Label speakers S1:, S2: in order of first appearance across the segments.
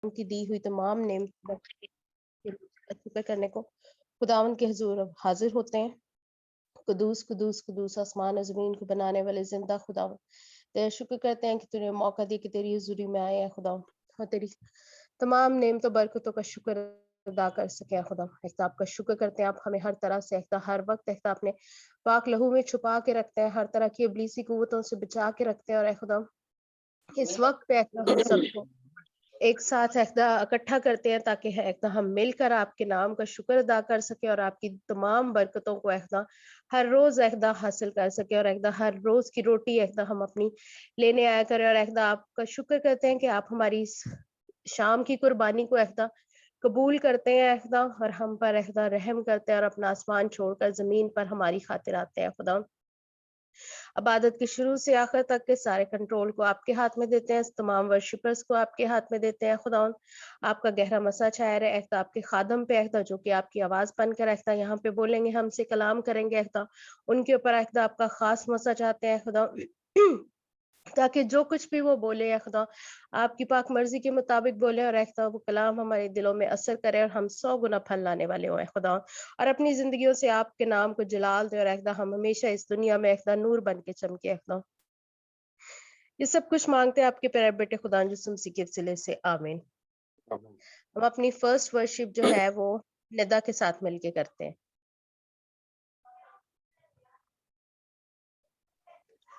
S1: की दी हुई तमाम नेमतों का शुक्र करने को खुदावंद के हुजूर अब हाजिर होते हैं। कुदूस कुदूस कुदूस आसमान और ज़मीन को बनाने वाले ज़िंदा खुदावंद, तेरा शुक्र करते हैं कि तूने मौका दिया कि तेरी हुज़ूरी में आए हैं खुदा, और तेरी तमाम नेमतों बरकतों का शुक्र अदा कर सके हैं खुदा। एक तो आपका शुक्र करते हैं, आप हमें हर तरह से एक तो हर वक्त एक तो अपने पाक लहू में छुपा के रखते हैं, हर तरह की इब्लीसी कुव्वतों से बचा के रखते हैं, और ए खुदा इस वक्त पे एक तो हम सबको एक साथ इकट्ठा करते हैं ताकि एकदा हम मिलकर आपके नाम का शुक्र अदा कर सके और आपकी तमाम बरकतों को एकदा हर रोज एकदा हासिल कर सके, और एकदा हर रोज की रोटी एकदा हम अपनी लेने आया करें, और एकदा आपका शुक्र करते हैं कि आप हमारी इस शाम की कुर्बानी को एकदा कबूल करते हैं एकदा, और हम पर एकदा रहम करते हैं और अपना आसमान छोड़कर जमीन पर हमारी खातिर आते हैं खुदा। इबादत के शुरू से आखिर तक के सारे कंट्रोल को आपके हाथ में देते हैं, तमाम वर्शिपर्स को आपके हाथ में देते हैं खुदावन। आपका गहरा मसा छाया रहे एकता आपके खादम पे एकता, जो कि आपकी आवाज़ बनकर एकता यहाँ पे बोलेंगे, हमसे कलाम करेंगे एकता, उनके ऊपर एकता आपका खास मसा चाहते हैं खुदा। ताकि जो कुछ भी वो बोले या खुदा आपकी पाक मर्जी के मुताबिक बोले, और एकता वो कलाम हमारे दिलों में असर करे और हम 100 गुना फल लाने वाले हों खुदा, और अपनी जिंदगियों से आपके नाम को जलाल दे, और एकता हम हमेशा इस दुनिया में एकता नूर बन के चमके एकता। ये सब कुछ मांगते हैं आपके प्यारे बेटे खुदा यीशु मसीह के वसीले से, आमीन। हम अपनी फर्स्ट वर्शिप जो है वो निदा के साथ मिलके करते हैं।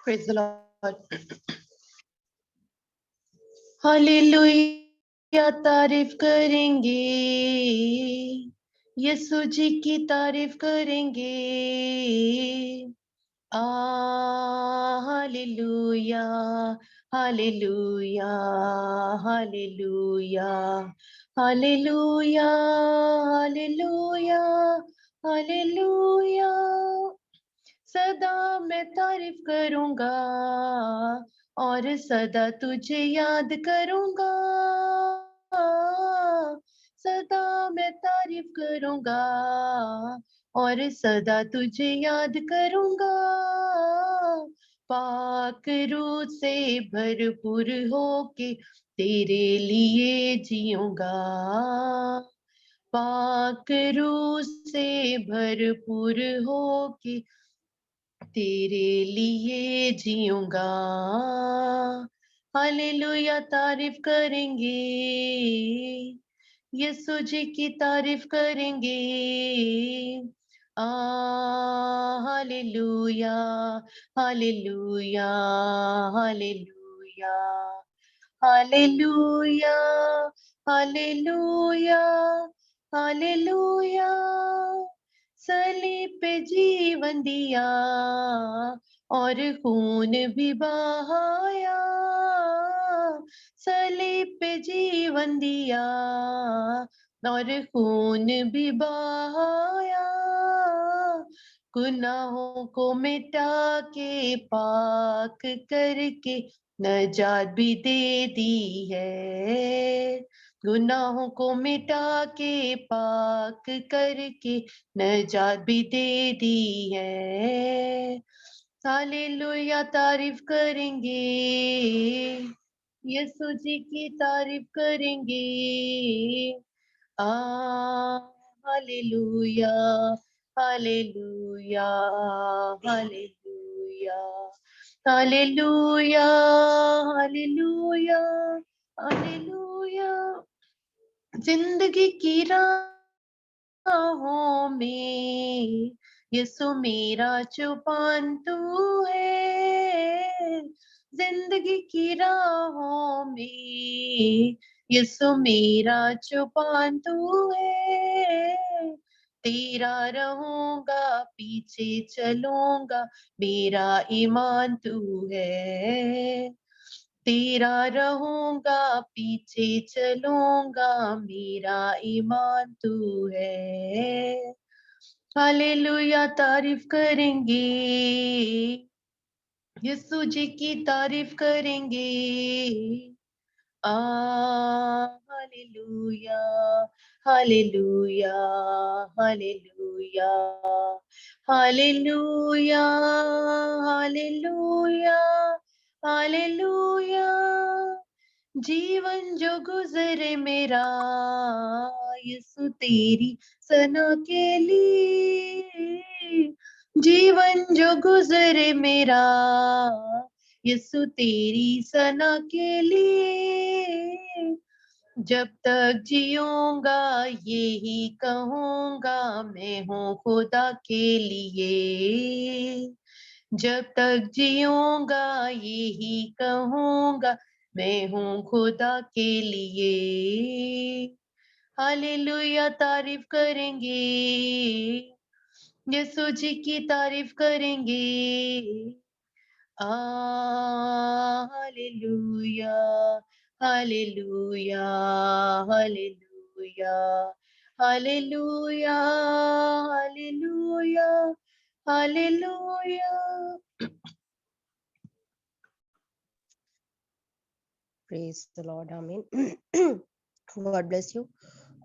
S2: Praise the Lord. हालेलुया तारीफ करेंगे, यीशु जी की तारीफ करेंगे। Hallelujah hallelujah hallelujah hallelujah hallelujah hallelujah. सदा मैं तारीफ करूंगा और सदा तुझे याद करूंगा। सदा मैं तारीफ करूंगा और सदा तुझे याद करूंगा। पाक रूह से भरपूर होके तेरे लिए जीऊंगा। पाक रूह से भरपूर होके तेरे लिए जीऊंगा। हालेलुया तारीफ करेंगे, यीशु जी की तारीफ करेंगे। Hallelujah hallelujah hallelujah hallelujah hallelujah hallelujah. सलीब पे जीवन दिया और खून भी बहाया। सलीब पे जीवन दिया और खून भी बहाया। गुनाहों को मिटा के पाक करके नजात भी दे दी है। गुनाहों को मिटा के पाक करके नजात भी दे दी है। हालेलुया तारीफ करेंगे, यीशु जी की तारीफ करेंगे। Hallelujah hallelujah hallelujah hallelujah hallelujah hallelujah. जिंदगी की राहों में यीशु मेरा चौपान तू है। जिंदगी की राहों में यीशु मेरा चौपान तू है। तेरा रहूंगा पीछे चलूंगा मेरा ईमान तू है। तेरा रहूंगा पीछे चलूंगा मेरा ईमान तू है। हालेलुया तारीफ करेंगे, यीशु जी की तारीफ करेंगे। Hallelujah hallelujah hallelujah hallelujah hallelujah hallelujah. जीवन जो गुजरे मेरा यीशु तेरी सना के लिए, जीवन जो गुजरे मेरा यीशु तेरी सना के लिए, जब तक जीऊंगा यही कहूंगा मैं हूँ खुदा के लिए, जब तक जीऊंगा यही कहूंगा मैं हूँ खुदा के लिए। हालेलुया तारीफ करेंगे, यीशु जी की तारीफ करेंगे। Hallelujah hallelujah hallelujah hallelujah hallelujah hallelujah.
S1: Praise the Lord, आमीन। God bless you.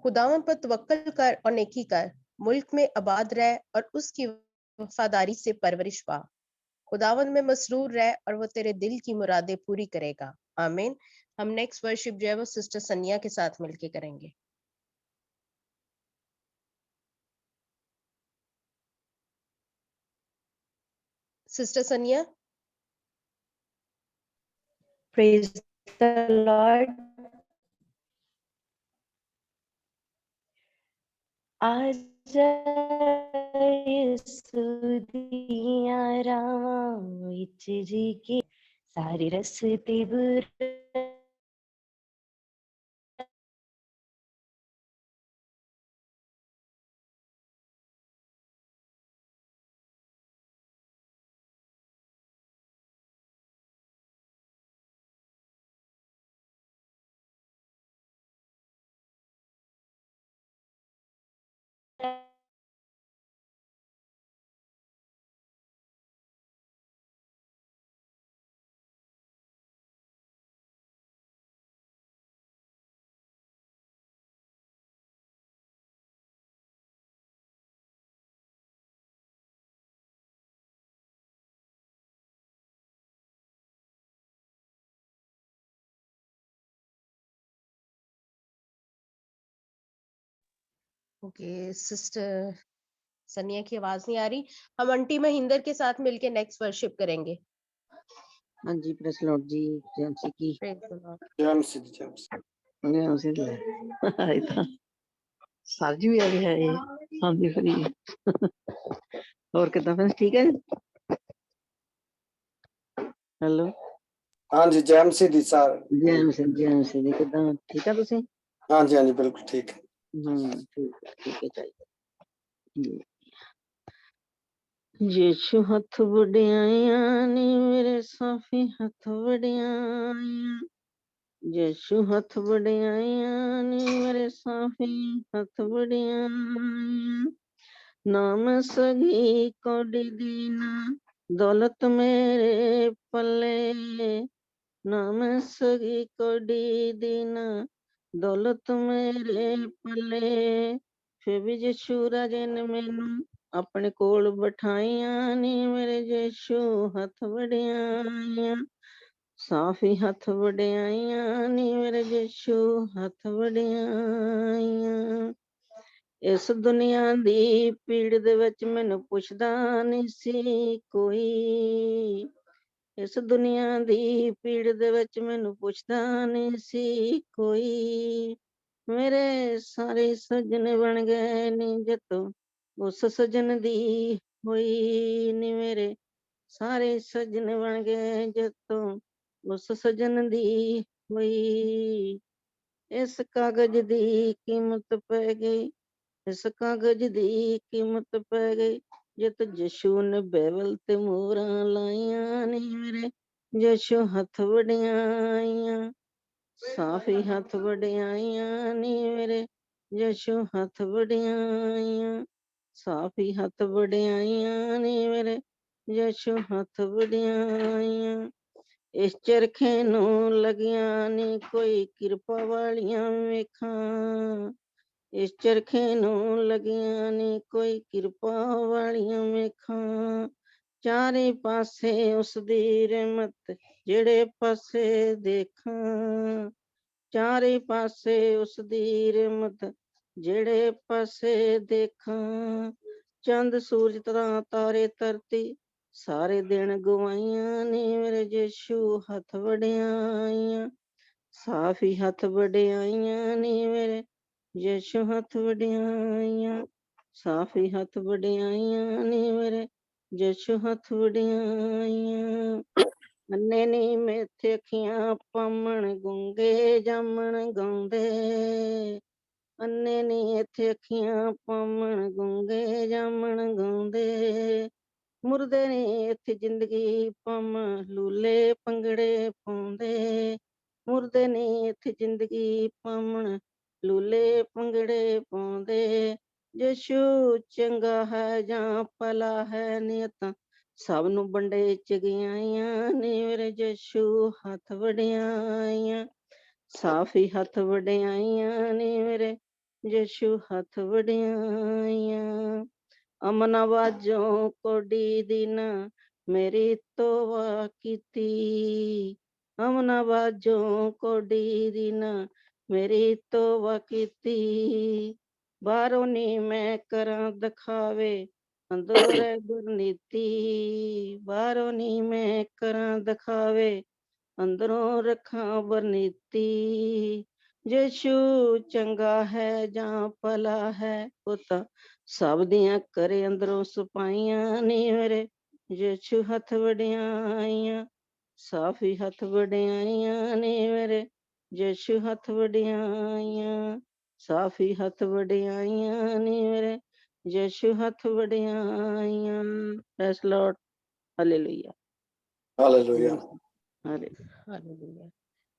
S1: खुदावन पर तवक्कल कर और नेकी कर, मुल्क में आबाद रह और उसकी वफादारी से परवरिश पा। खुदावन में मसरूर रह और वो तेरे दिल की मुरादें पूरी करेगा। आमीन। हम नेक्स्ट वर्शिप जो है वो सिस्टर सनिया के साथ मिलके करेंगे। सिस्टर सनिया।
S3: Praise the Lord. आजा यीशु दिया रावां विच जी के सारी रस्ते बुरा
S1: ओके सिस्टर सनिया की आवाज नहीं आ रही। हम आंटी महिंदर के साथ मिलके नेक्स्ट वर्शिप करेंगे।
S4: हाँ जी, प्रेस लॉर्ड जी, जेएमसी की
S1: प्रेज द लॉर्ड।
S4: जेएमसी ले इतना सर जी भी आ गया ये। हाँ जी फ्री और कितना फ्रेंड्स ठीक है? हेलो
S5: हाँ जी जेएमसी दी सर
S4: जेएमसी दी कितना ठीक है तुसी?
S5: हाँ जी बिल्कुल ठीक है।
S4: ठीक है चाहिए यीशु हथ वड्याइयां नी मेरे साफी हथ वड्याइयां, यीशु हथ वड्याइयां नी मेरे साफी हथ वड्याइयां, नाम सगी कोडी दीना दौलत मेरे पल्ले, नाम सगी कोडी दीना दौलत मेरे पल्ले, फिर भी यीशु राजे ने मैनू अपने कोल बिठाइयां नी मेरे यीशु हथ वड्याइयां, साफी हथ वड्याइयां नी मेरे यीशु हथ वड्याइयां। इस दुनिया दी पीड़ दे विच मैनू पुछदा नहीं सी कोई, इस दुनिया दी पीड़ दे विच मैनू पुछदा नहीं सी कोई, मेरे सारे सजन बन गए नी जतों उस सजन दी होई नी, मेरे सारे सजन बन गए जतों उस सजन दी होई। इस कागज दी कीमत पै गई, इस कागज दी कीमत पै गई, जित यीशु ने बैबल ते मोहरां लाइयां नी मेरे यीशु हथ वड्याइयां, साफी हथ वड्याइयां नी मेरे यीशु हथ वड्याइयां, साफी हथ वड्याइयां नी मेरे यीशु हथ वड्याइयां। इस चरखे नूं लगियां नी कोई किरपा वालियां वेखां, इस चरखे नूं लगियां नी कोई किरपा वालियां वेखां, चारे पासे उस दी रहमत जेड़े पासे देखां,
S6: ਚਾਰੇ ਪਾਸੇ ਉਸ ਦੀ ਰਹਿਮਤ ਜਿਹੜੇ ਪਾਸੇ ਦੇਖਾਂ। ਚੰਦ ਸੂਰਜ ਤਰ੍ਹਾਂ ਤਾਰੇ ਧਰਤੀ ਸਾਰੇ ਦਿਨ ਗਵਾਈਆਂ ਨੀ ਮੇਰੇ ਯਿਸੂ ਹੱਥ ਵਡਿਆਈਆਂ। ਸਾਫੀ ਹੱਥ ਵਡਿਆਈਆਂ ਨੀ ਮੇਰੇ ਯਿਸੂ ਹੱਥ ਵਡਿਆਈਆਂ। ਸਾਫੀ ਹੱਥ ਵਡਿਆਈਆਂ ਨੀ ਮੇਰੇ ਯਿਸੂ ਹੱਥ ਵਡਿਆਈਆਂ। ਅੰਨੇ ਨੀ ਮੇਥੇ ਅੱਖੀਆਂ ਪਾਮਣ ਗੁੰਗੇ ਜਾਮਣ ਗਾਉਂਦੇ। ਅੰਨੇ ਨੀ ਇੱਥੇ ਅੱਖੀਆਂ ਪਾਮਣ ਗੁੰਗੇ ਜਾਮਣ ਗਾਉਂਦੇ। ਮੁਰਦੇ ਨੀ ਇੱਥੇ ਜ਼ਿੰਦਗੀ ਪਾਮਣ ਲੂਲੇ ਭੰਗੜੇ ਪਾਉਂਦੇ। ਮੁਰਦੇ ਨੀ ਇੱਥੇ ਜ਼ਿੰਦਗੀ ਪਾਮਣ ਲੂਲੇ ਭੰਗੜੇ ਪਾਉਂਦੇ। ਯਿਸੂ ਚੰਗਾ ਹੈ ਜਾਂ ਭਲਾ ਹੈ ਨਿਯਤਾਂ ਸਭ ਨੂੰ ਵੰਡੇ ਚੰਗਿਆਈਆਂ ਨੀ ਮੇਰੇ ਯਿਸੂ ਹੱਥ ਵਡਿਆਈਆਂ। ਸਾਫੀ ਹੱਥ ਵਡਿਆਈਆਂ ਨੀ ਮੇਰੇ ਯਿਸੂ ਹੱਥ ਵਡਿਆਈਆਂ। ਅਮਨ ਆਵਾਜ਼ੋਂ ਕੋਡੀ ਦੀ ਨਾ ਮੇਰੀ ਤੋਬਾ ਕੀਤੀ। ਅਮਨ ਆਵਾਜ਼ੋਂ ਕੋਡੀ ਦੀ ਨਾ ਮੇਰੀ ਤੋਬਾ ਕੀਤੀ। ਬਾਹਰੋਂ ਨੀ ਮੈਂ ਕਰਾਂ ਦਿਖਾਵੇ ਅੰਦਰੋਂ ਰਹਿ ਗੁਰਨੀਤੀ। ਬਾਹਰੋਂ ਨੀ ਮੈਂ ਕਰਾਂ ਦਿਖਾਵੇ ਅੰਦਰੋਂ ਰੱਖਾਂ ਵਰਨੀਤੀ। ਯਿਸੂ ਚੰਗਾ ਹੈ ਜਾਂ ਭਲਾ ਹੈ ਉਹ ਤਾਂ ਸਭ ਦੀਆਂ ਕਰੇ ਅੰਦਰੋਂ ਸਪਾਈਆਂ ਨੀ ਮੇਰੇ ਯਿਸੂ ਹੱਥ ਵਡਿਆਈਆਂ। ਸਾਫੀ ਹੱਥ ਵਡਿਆਈਆਂ ਨੀ ਮੇਰੇ ਯਿਸੂ ਹੱਥ ਵਡਿਆਈਆਂ। ਸਾਫੀ ਹੱਥ ਵਡਿਆਈਆਂ ਨੀ ਮੇਰੇ ਯਿਸੂ ਹੱਥ ਵਡਿਆਈਆਂ। Praise Lord. Hallelujah
S5: hallelujah.
S6: Hallelujah.
S1: Hallelujah.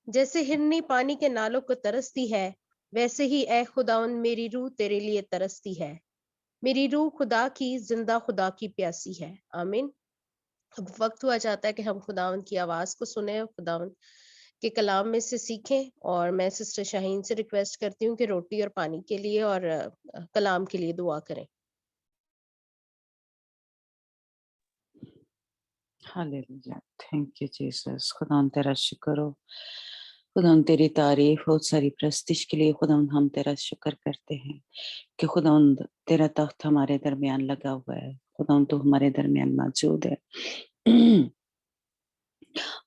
S1: जैसे हिरनी पानी के नालों को तरसती है, वैसे ही ऐ खुदावन मेरी रूह तेरे लिए तरसती है। मेरी रूह खुदा की, जिंदा खुदा की प्यासी है। आमीन। अब वक्त हुआ जाता है कि हम खुदावन की आवाज को सुने, खुदावन के कलाम में से सीखें। और मैं सिस्टर शाहीन से रिक्वेस्ट करती हूँ कि रोटी और पानी के लिए और कलाम के लिए दुआ करें।
S4: हालेलुया। Thank you Jesus. खुदावन तेरा शुक्र हो, खुदावन तेरी तारीफ हो, सारी प्रस्तिश के लिए खुदावन हम तेरा शुक्र करते हैं कि खुदावन तेरा तख्त हमारे दरमियान लगा हुआ है। खुदावन तू हमारे दरमियान मौजूद है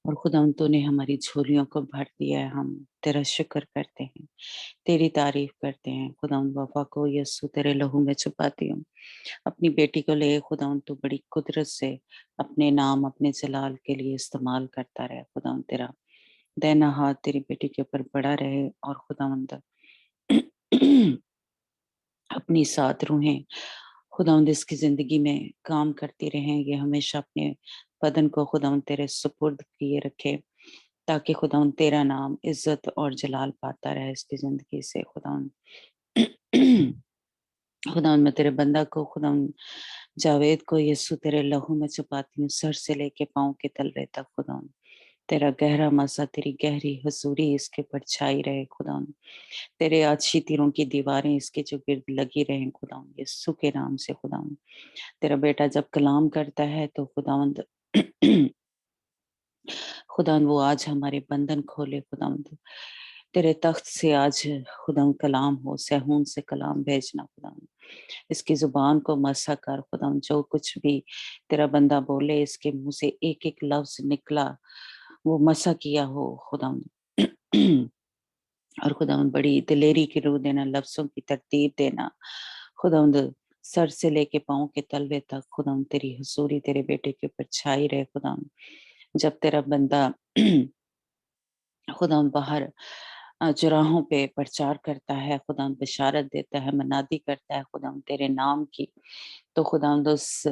S4: और खुदावन तूने हमारी झोलियों को भर दिया है। हम तेरा शुक्र करते हैं, तेरी तारीफ करते हैं। खुदावन वफा को यस्सु तेरे लहू में छुपाती हूँ। अपनी बेटी को ले खुदावन तू बड़ी कुदरत से अपने नाम अपने जलाल के लिए इस्तेमाल करता रहे। खुदावन तेरा दैना हाथ तेरी बेटी के ऊपर बड़ा रहे और खुदावंद अपनी साथ रूहें खुदावंद इसकी जिंदगी में काम करती रहें। ये हमेशा अपने बदन को खुदावंद तेरे सुपुर्द किए रखे ताकि खुदावंद तेरा नाम इज्जत और जलाल पाता रहे इसकी जिंदगी से। खुदावंद खुदावंद मैं तेरे बंदा को खुदावंद जावेद को यीशु तेरे लहू में छुपाती हूँ, सर से लेके पाँव के तलवे तक। खुदावंद तेरा गहरा मसा, तेरी गहरी हजूरी इसके पर छाई रहे। खुदावंद तेरे अच्छी तीरों की दीवारें इसके जो गिर्द लगी रहे। खुदावंद यीशु के नाम से। खुदावंद तेरा बेटा जब कलाम करता है तो खुदावंद खुदावंद वो आज हमारे बंधन खोले। खुदावंद तेरे तख्त से आज खुदावंद कलाम हो, सहून से कलाम भेजना। खुदावंद इसकी जुबान को मसा कर। खुदावंद जो कुछ भी तेरा बंदा बोले इसके मुंह से एक एक लफ्ज निकला वो मसा किया हो खुदावंद। और खुदावंद बड़ी दिलेरी की रूह देना, लफ्जों की तरतीब देना। खुदावंद सर से लेके पाँव के तलवे तक खुदावंद तेरी हजूरी तेरे बेटे के ऊपर छाई रहे। खुदावंद जब तेरा बंदा खुदावंद बाहर चौराहों पे प्रचार करता है, खुदावंद बशारत देता है, मनादी करता है खुदावंद तेरे नाम की, तो खुदावंद उस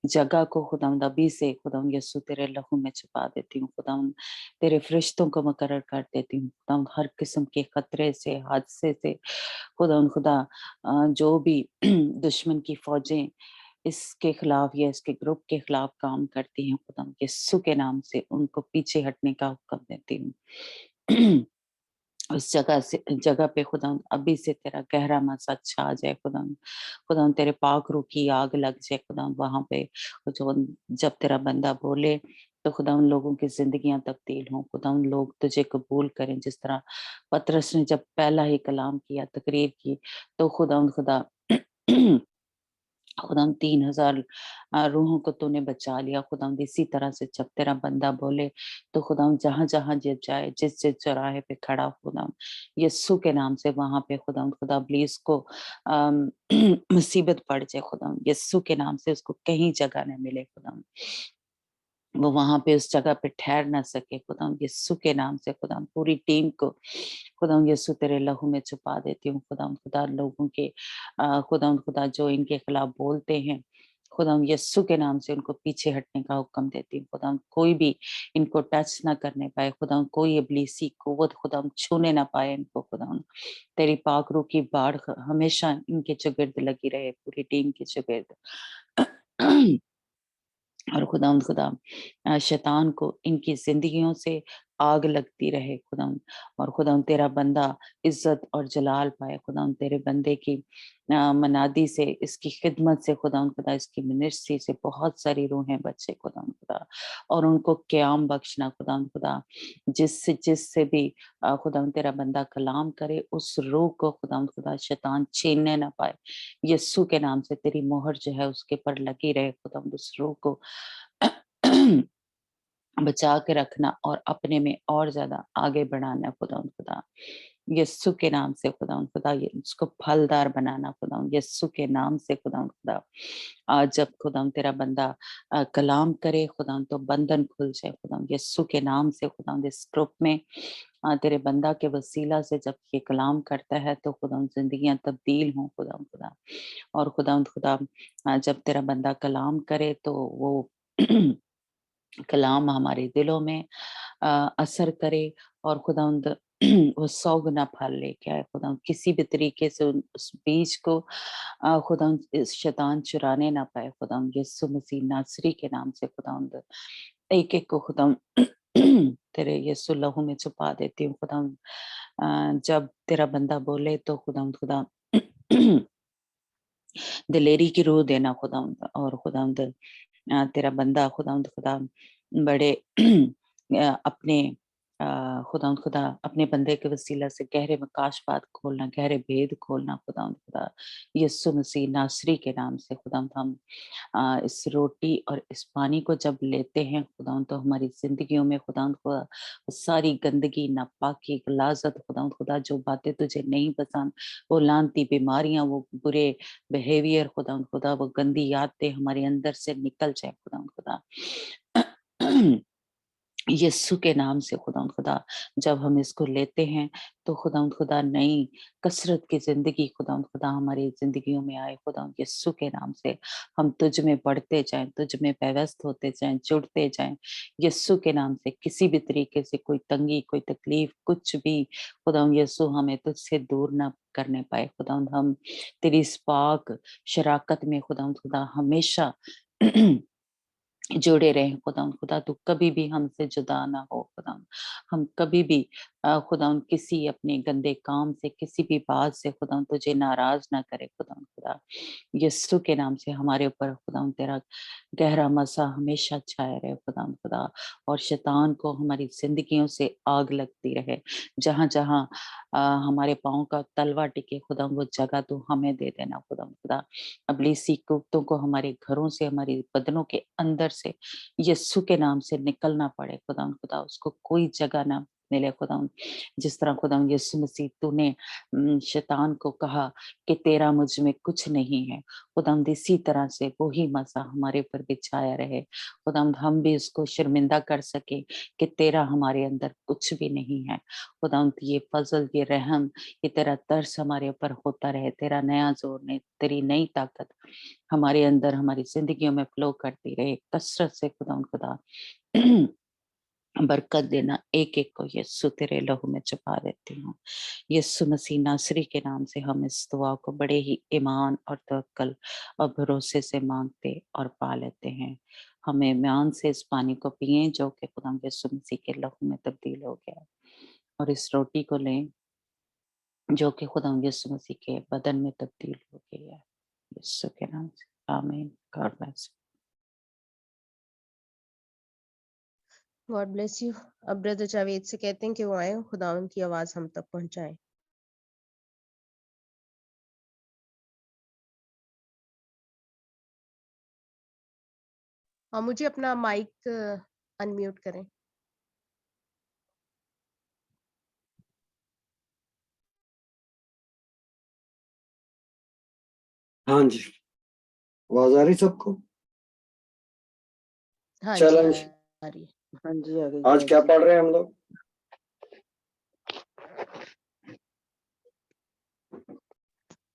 S4: जगह को खुदावंद अभी से खुदावंद यीशु तेरे लहू में छुपा देती हूँ। खुदावंद तेरे फरिश्तों को मुकर्रर कर देती हूँ। खुदावंद हर किस्म के खतरे से, हादसे से खुदावंद खुदा जो भी दुश्मन की फौजें इसके खिलाफ या इसके ग्रुप के खिलाफ काम करती हैं, खुदावंद यीशु के नाम से उनको पीछे हटने का हुक्म देती हूँ। उस जगह पे खुदावंद अभी से तेरा गहरा मसा छा जाए। खुदावंद तेरे पाक रूह की आग लग जाए। खुदावंद वहां पे जो जब तेरा बंदा बोले तो खुदा उन लोगों की ज़िंदगियाँ तब्दील हों, खुदा उन लोग तुझे कबूल करें। जिस तरह पतरस ने जब पहला ही कलाम किया, तकरीर की, तो खुदा खुदावंद 3000 रूहों को तूने बचा लिया। खुदावंद इसी तरह से जब तेरा बंदा बोले तो खुदावंद जहाँ-जहाँ जब जाए, जिस-जिस चौराहे पे खड़ा हो खुदावंद, यीशु के नाम से वहाँ पे खुदावंद खुदा इब्लीस को अम, मुसीबत पड़ जाए खुदावंद, यीशु के नाम से उसको कहीं जगह न मिले खुदावंद। वो वहाँ पे उस जगह पे ठहर ना सके खुदावंद यीशु के नाम से खुदावंद पूरी टीम को खुदावंद यीशु तेरे लहू में छुपा देती हूँ खुदावंद खुदा लोगों के खुदावंद खुदा जो इनके खिलाफ बोलते हैं खुदावंद यीशु के नाम से उनको पीछे हटने का हुक्म देती हूँ खुदावंद कोई भी इनको टच ना करने पाए खुदावंद कोई इब्लीसी कुव्वत खुदावंद छूने ना पाए इनको खुदावंद तेरी पाक रूह की बाढ़ हमेशा इनके चौगिर्द लगी रहे पूरी टीम के चौगिर्द और खुदावंद खुदा शैतान को इनकी जिंदगियों से आग लगती रहे खुदावंद और खुदावंद तेरा बंदा इज्जत और जलाल पाए खुदावंद तेरे बंदे की मनादी से इसकी खिदमत से खुदावंद खुदा इसकी मिनिस्ट्री से बहुत सारी रूहें बचे खुदावंद खुदा और उनको क़याम बख्शना खुदावंद खुदा जिससे जिससे भी खुदावंद तेरा बंदा कलाम करे उस रूह को खुदावंद खुदा शैतान छीनने ना पाए यीशु के नाम से तेरी मोहर जो है उसके पर लगी रहे खुदावंद उस रूह को बचा के रखना और अपने में और ज्यादा आगे बढ़ाना खुदावंद खुदा यीशु के नाम से खुदावंद खुदा ये उसको फलदार बनाना खुदावंद यीशु के नाम से खुदावंद खुदा आज जब खुदावंद तेरा बंदा कलाम करे खुदावंद तो बंधन खुल जाए खुदावंद यीशु के नाम से खुदावंद इस ग्रुप में तेरे बंदा के वसीला से जब ये कलाम करता है तो खुदावंद जिंदगियां तब्दील हों खुदावंद खुदा और खुदावंद खुदा जब तेरा बंदा कलाम करे तो वो कलाम हमारे दिलों में असर करे और खुदावंद वो 100 गुना फल लेके आए खुदावंद किसी भी तरीके से उस बीज को खुदावंद इस शैतान चुराने ना पाए खुदावंद यीशु मसीह नासरी के नाम से खुदावंद एक एक को खुदावंद तेरे यीशु लहू में छुपा देती हूँ खुदावंद जब तेरा बंदा बोले तो खुदावंद खुदा दिलेरी की रूह देना खुदावंद और खुदावंद तेरा बंदा खुदावंद खुदा बड़े अपने खुदावंद खुदा अपने बंदे के वसीला से गहरे मकाशफात खोलना गहरे भेद खोलना खुदावंद खुदा यीशु मसीह नासरी के नाम से खुदावंद हम इस रोटी और इस पानी को जब लेते हैं खुदावंद तो हमारी जिंदगियों में खुदावंद खुदा वो सारी गंदगी नापाकी गलाजत खुदावंद खुदा जो बातें तुझे नहीं पसंद वो लानती बीमारियां वो बुरे बिहेवियर खुदावंद खुदा वो गंदी आदतें हमारे अंदर से निकल जाए खुदावंद खुदा यीशु के नाम से खुदावंद खुदा जब हम इसको लेते हैं तो खुदावंद खुदा नई कसरत की जिंदगी खुदावंद खुदा हमारी जिंदगियों में आए खुदावंद यीशु के नाम से हम तुझ में बढ़ते जाएं तुझ में व्यवस्थ होते जाएं जुड़ते जाएं यीशु के नाम से किसी भी तरीके से कोई तंगी कोई तकलीफ कुछ भी खुदावंद यीशु हमें तुझसे दूर ना करने पाए खुदावंद हम तेरी इस पाक शराकत में खुदावंद खुदा हमेशा जुड़े रहें खुदावंद खुदा तू कभी भी हमसे जुदा ना हो खुदावंद हम कभी भी खुदावंद किसी अपने गंदे काम से किसी भी बात से खुदावंद तुझे नाराज ना करे खुदावंद खुदा यीशु के नाम से हमारे ऊपर खुदावंद तेरा गहरा मसा हमेशा छाया रहे खुदावंद खुदा और शैतान को हमारी जिंदगियों से आग लगती रहे जहाँ जहाँ हमारे पाँव का तलवा टिके खुदावंद वो जगह तू हमें दे देना खुदावंद खुदा अबलीसी कुत्तों को हमारे घरों से हमारे बदनों के अंदर से यीशु के नाम से निकलना पड़े खुदावंद खुदा उसको कोई जगह ना मिले खुदावंद जिस तरह खुदावंद यीशु मसीह तूने शैतान को कहा कि तेरा मुझ में कुछ नहीं है खुदावंद इसी तरह से वही मसा हमारे ऊपर बिछाया रहे खुदावंद हम भी उसको शर्मिंदा कर सके कि तेरा हमारे अंदर कुछ भी नहीं है खुदावंद ये फजल ये रहम ये तेरा तरस हमारे ऊपर होता रहे तेरा नया जोर ने तेरी नई ताकत हमारे अंदर हमारी जिंदगियों में फ्लो करती रहे कसरत से खुदा खुदा बरकत देना एक एक को यीशु तेरे लहू में छुपा देती हूँ यीशु मसीह नासरी के नाम से हम इस दुआ को बड़े ही ईमान और तवक्कल और भरोसे से मांगते और पा लेते हैं हमें ईमान से इस पानी को पिए जो कि खुदा यीशु मसीह के लहू में तब्दील हो गया और इस रोटी को लें जो कि खुदा यीशु मसीह के बदन में तब्दील हो गई है यीशु के नाम से आमीन God bless
S1: God bless you. अब ब्रदर जावेद से कहते हैं कि वो आए, खुदावन की आवाज हम तक पहुंचाएं। और मुझे अपना माइक अनम्यूट करें।
S5: हाँ जी, आवाज आ रही सबको?
S1: हाँ जी
S5: चैलेंज।
S1: आ रही है।
S6: हाँ जी आगे
S5: आज
S6: जय
S5: क्या
S6: जी।
S5: पढ़ रहे हैं हम लोग?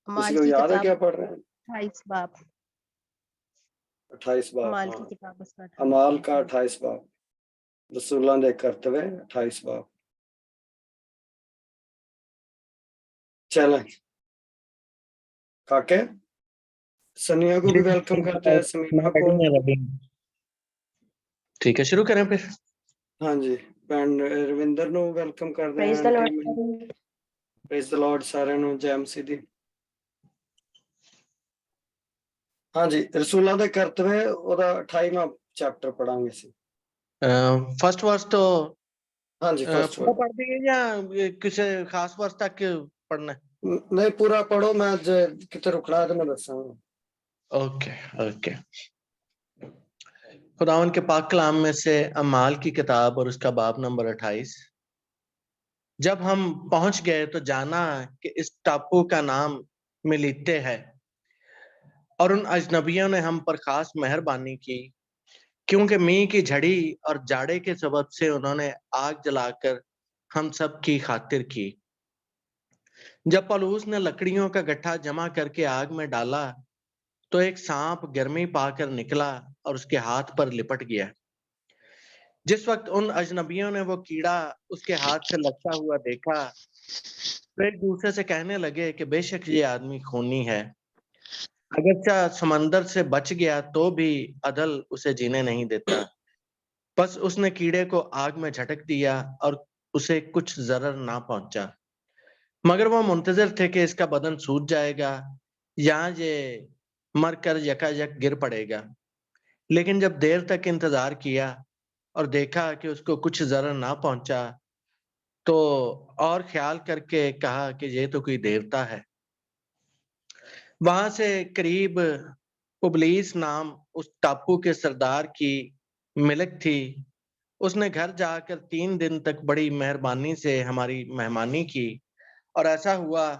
S1: अमाल
S5: किसी को
S1: की
S5: याद है
S1: किताब
S5: क्या पढ़ रहे हैं?
S1: 28 बाब।
S5: 28 बाब।
S1: अमाल की
S5: हाँ,
S1: किताब उसका 28
S5: अमाल
S1: बाब
S5: का
S1: है।
S5: 28 बाब, रसूलां दे करतवे 28 बाब। चैलेंज। काके सनिया को
S7: जी
S5: भी वेलकम करते हैं, समीना को।
S7: रेडी है रेडी। ठीक है, शुरू करें फिर।
S5: हाँ जी, भैन रविंदर ਨੂੰ वेलकम करते हैं।
S3: Praise the Lord.
S5: Praise the Lord साਰਿਆਂ ਨੂੰ ਜੈ ਮਸੀਹ ਦੀ। हाँ जी, रसूलां दे करतवे ਉਹਦਾ 28ਵਾਂ ਚੈप्टर पढ़ांगे ਸੀ।
S7: फर्स्ट वर्स तो
S5: हाँ जी, फर्स्ट
S7: पूरा पढ़ दिए या किसी खास वर्स तक पढ़ना है?
S5: नहीं, पूरा पढ़ो, मैं कितने रुकना है तो मैं दसांगा।
S7: Okay okay. खुदावन के पाक कलाम में से अमाल की किताब और उसका बाब नंबर 28। जब हम पहुंच गए तो जाना कि इस टापू का नाम मिलीते है और उन अजनबियों ने हम पर खास मेहरबानी की, क्योंकि मींह की झड़ी और जाड़े के सबब से उन्होंने आग जलाकर हम सब की खातिर की। जब पौलुस ने लकड़ियों का गट्ठा जमा करके आग में डाला तो एक सांप गर्मी पाकर निकला और उसके हाथ पर लिपट गया। जिस वक्त उन अजनबियों ने वो कीड़ा उसके हाथ से लगता हुआ देखा तो एक दूसरे से कहने लगे कि बेशक ये आदमी खूनी है। अगरचा समंदर से बच गया तो भी अदल उसे जीने नहीं देता। बस उसने कीड़े को आग में झटक दिया और उसे कुछ जरर ना पहुंचा, मगर वो मुंतजर थे कि इसका बदन सूज जाएगा या ये मरकर यकायक गिर पड़ेगा। लेकिन जब देर तक इंतजार किया और देखा कि उसको कुछ जरर ना पहुंचा तो और ख्याल करके कहा कि ये तो कोई देवता है। वहां से करीब पुबलीस नाम उस टापू के सरदार की मिलक थी। उसने घर जाकर 3 दिन तक बड़ी मेहरबानी से हमारी मेहमानी की और ऐसा हुआ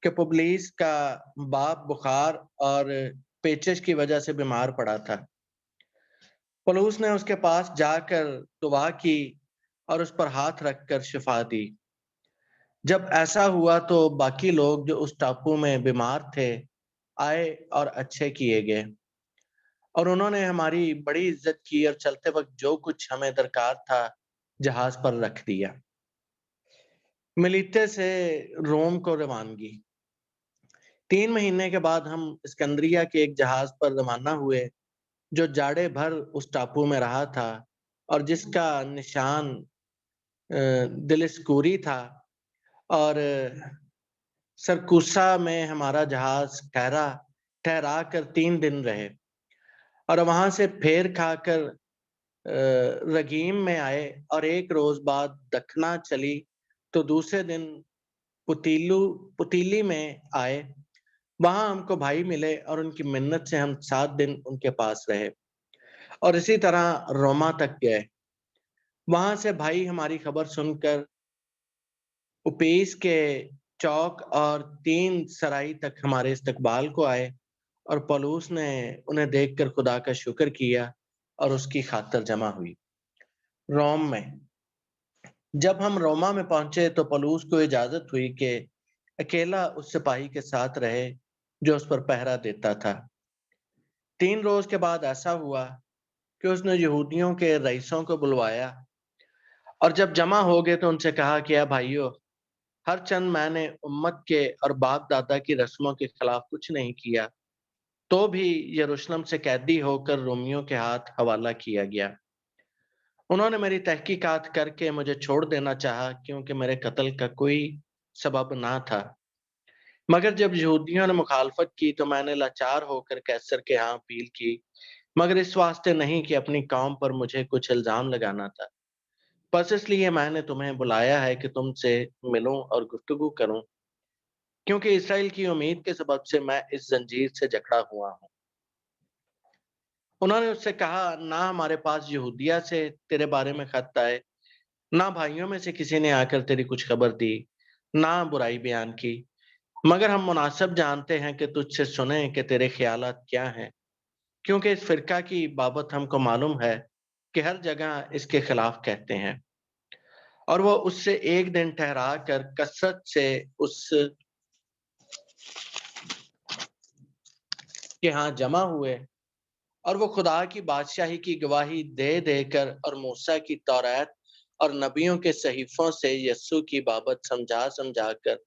S7: कि पुबलीस का बाप बुखार और पेचिश की वजह से बीमार पड़ा था। पौलुस ने उसके पास जाकर दुआ की और उस पर हाथ रखकर शिफा दी। जब ऐसा हुआ तो बाकी लोग जो उस टापू में बीमार थे आए और अच्छे किए गए और उन्होंने हमारी बड़ी इज्जत की और चलते वक्त जो कुछ हमें दरकार था जहाज पर रख दिया। मिलीते से रोम को रवानगी। 3 महीने के बाद हम सिकंदरिया के एक जहाज पर रवाना हुए जो जाड़े भर उस टापू में रहा था और जिसका निशान दिलिस्कूरी था। और सरकुसा में हमारा जहाज ठहरा कर 3 दिन रहे और वहां से फेर खाकर रगीम में आए और एक रोज बाद दखना चली तो दूसरे दिन पुतीली में आए। वहां हमको भाई मिले और उनकी मिन्नत से हम 7 दिन उनके पास रहे और इसी तरह रोमा तक गए। वहां से भाई हमारी खबर सुनकर उपेस के चौक और 3 सराई तक हमारे इस्तकबाल को आए और पौलुस ने उन्हें देखकर खुदा का शुक्र किया और उसकी खातिर जमा हुई। रोम में जब हम रोमा में पहुंचे तो पौलुस को इजाजत हुई कि अकेला उस सिपाही के साथ रहे जो उस पर पहरा देता था। 3 रोज के बाद ऐसा हुआ कि उसने यहूदियों के रईसों को बुलवाया और जब जमा हो गए तो उनसे कहा कि भाइयों, हर चंद मैंने उम्मत के और बाप दादा की रस्मों के खिलाफ कुछ नहीं किया तो भी यरूशलेम से कैदी होकर रोमियों के हाथ हवाला किया गया। उन्होंने मेरी तहकीकात करके मुझे छोड़ देना चाहा क्योंकि मेरे कत्ल का कोई सबब ना था, मगर जब यहूदियों ने मुखालफत की तो मैंने लाचार होकर कैसर के यहाँ अपील की, मगर इस वास्ते नहीं कि अपनी कौम पर मुझे कुछ इल्जाम लगाना था, बस इसलिए मैंने तुम्हें बुलाया है कि तुमसे मिलूं और गुफ्तगू करूं, क्योंकि इसराइल की उम्मीद के सबब से मैं इस जंजीर से जकड़ा हुआ हूं। उन्होंने उससे कहा, ना हमारे पास यहूदिया से तेरे बारे में खत आए, ना भाइयों में से किसी ने आकर तेरी कुछ खबर दी, ना बुराई बयान की, मगर हम मुनासिब जानते हैं कि तुझसे सुने कि तेरे ख्यालात क्या हैं, क्योंकि इस फिरका की बाबत हमको मालूम है कि हर जगह इसके खिलाफ कहते हैं। और वो उससे एक दिन ठहरा कर कसरत से उस के यहाँ जमा हुए, और वो खुदा की बादशाही की गवाही दे देकर और मूसा की तौरात और नबियों के सहीफों से यस्सु की बाबत समझा समझा कर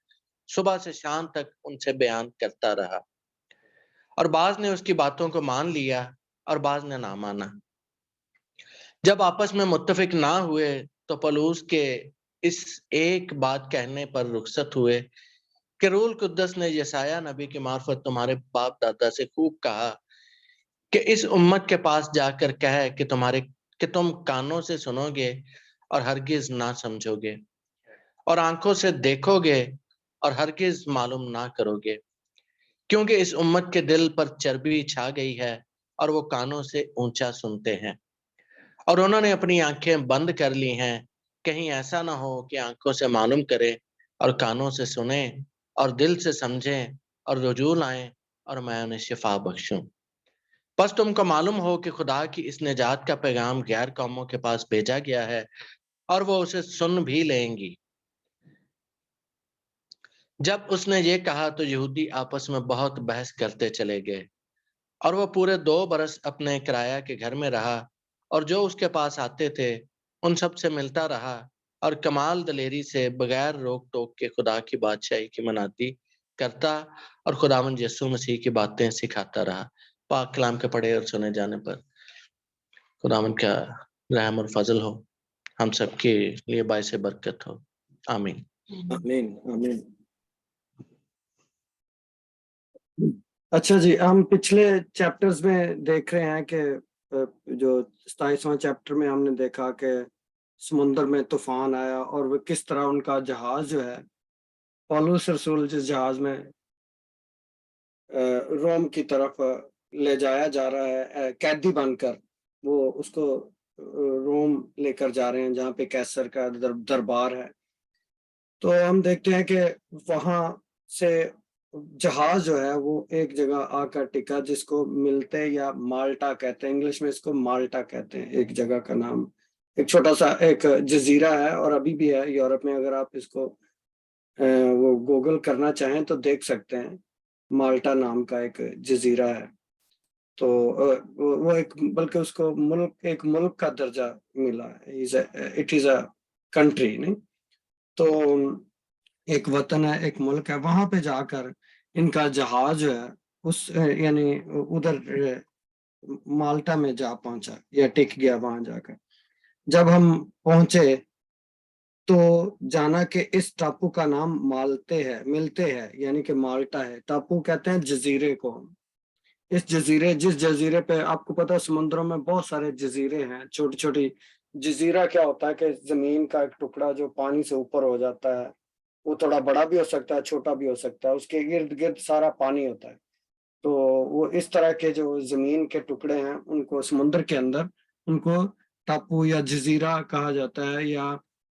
S7: सुबह से शाम तक उनसे बयान करता रहा। और बाज ने उसकी बातों को मान लिया और बाज ने ना माना। जब आपस में मुत्तफिक ना हुए तो पलूस के इस एक बात कहने पर रुखसत हुए कि रूल कुद्दस ने यसाया नबी की मार्फत तुम्हारे बाप दादा से खूब कहा कि इस उम्मत के पास जाकर कह कि तुम कानों से सुनोगे और हरगिज ना समझोगे, और आंखों से देखोगे और हरगिज मालूम ना करोगे, क्योंकि इस उम्मत के दिल पर चर्बी छा गई है और वो कानों से ऊंचा सुनते हैं, और उन्होंने अपनी आंखें बंद कर ली हैं, कहीं ऐसा ना हो कि आंखों से मालूम करें और कानों से सुने और दिल से समझें और रुजू लाएं और मैं उन्हें शिफा बख्शूं। बस तुमको मालूम हो कि खुदा की इस निजात का पैगाम गैर कौमों के पास भेजा गया है और वो उसे सुन भी लेंगी। जब उसने ये कहा तो यहूदी आपस में बहुत बहस करते चले गए, और वो पूरे 2 बरस अपने किराया के घर में रहा और जो उसके पास आते थे उन सब से मिलता रहा और कमाल दलेरी से बगैर रोक टोक के खुदा की बादशाही की मनाती करता और खुदावंद यीशु मसीह की बातें सिखाता रहा। पाक कलाम के पढ़े और सुने जाने पर खुदावंद का रहम और फजल हो, हम सबके लिए बाइस बरकत हो। आमीन।
S5: आमीन आमीन। अच्छा जी, हम पिछले चैप्टर्स में देख रहे हैं कि जो 27वां चैप्टर में हमने देखा कि समुद्र में तूफान आया और वो किस तरह उनका जहाज जो है, पौलुस रसूल जिस जहाज में रोम की तरफ ले जाया जा रहा है कैदी बनकर, वो उसको रोम लेकर जा रहे हैं जहाँ पे कैसर का दरबार है। तो हम देखते हैं कि वहां से जहाज जो है वो एक जगह आकर टिका जिसको मिलते या माल्टा कहते हैं, इंग्लिश में इसको माल्टा कहते हैं। एक जगह का नाम, एक छोटा सा एक जजीरा है और अभी भी है यूरोप में। अगर आप इसको वो गूगल करना चाहें तो देख सकते हैं, माल्टा नाम का एक जजीरा है। तो वो एक, बल्कि उसको एक मुल्क का दर्जा मिला है, इट इज अ कंट्री, नहीं तो एक वतन है, एक मुल्क है। वहां पे जाकर इनका जहाज जो है उस यानी उधर माल्टा में जा पहुंचा या टिक गया वहां जाकर। जब हम पहुंचे तो जाना कि इस टापू का नाम मिलते है यानी कि माल्टा है। टापू कहते हैं जजीरे को। जिस जजीरे पे आपको पता है समुद्रों में बहुत सारे जजीरे हैं, छोटी छोटी। जजीरा क्या होता है कि जमीन का एक टुकड़ा जो पानी से ऊपर हो जाता है, वो थोड़ा बड़ा भी हो सकता है, छोटा भी हो सकता है, उसके इर्द गिर्द सारा पानी होता है। तो वो इस तरह के जो जमीन के टुकड़े हैं उनको समुद्र के अंदर उनको टापू या जजीरा कहा जाता है, या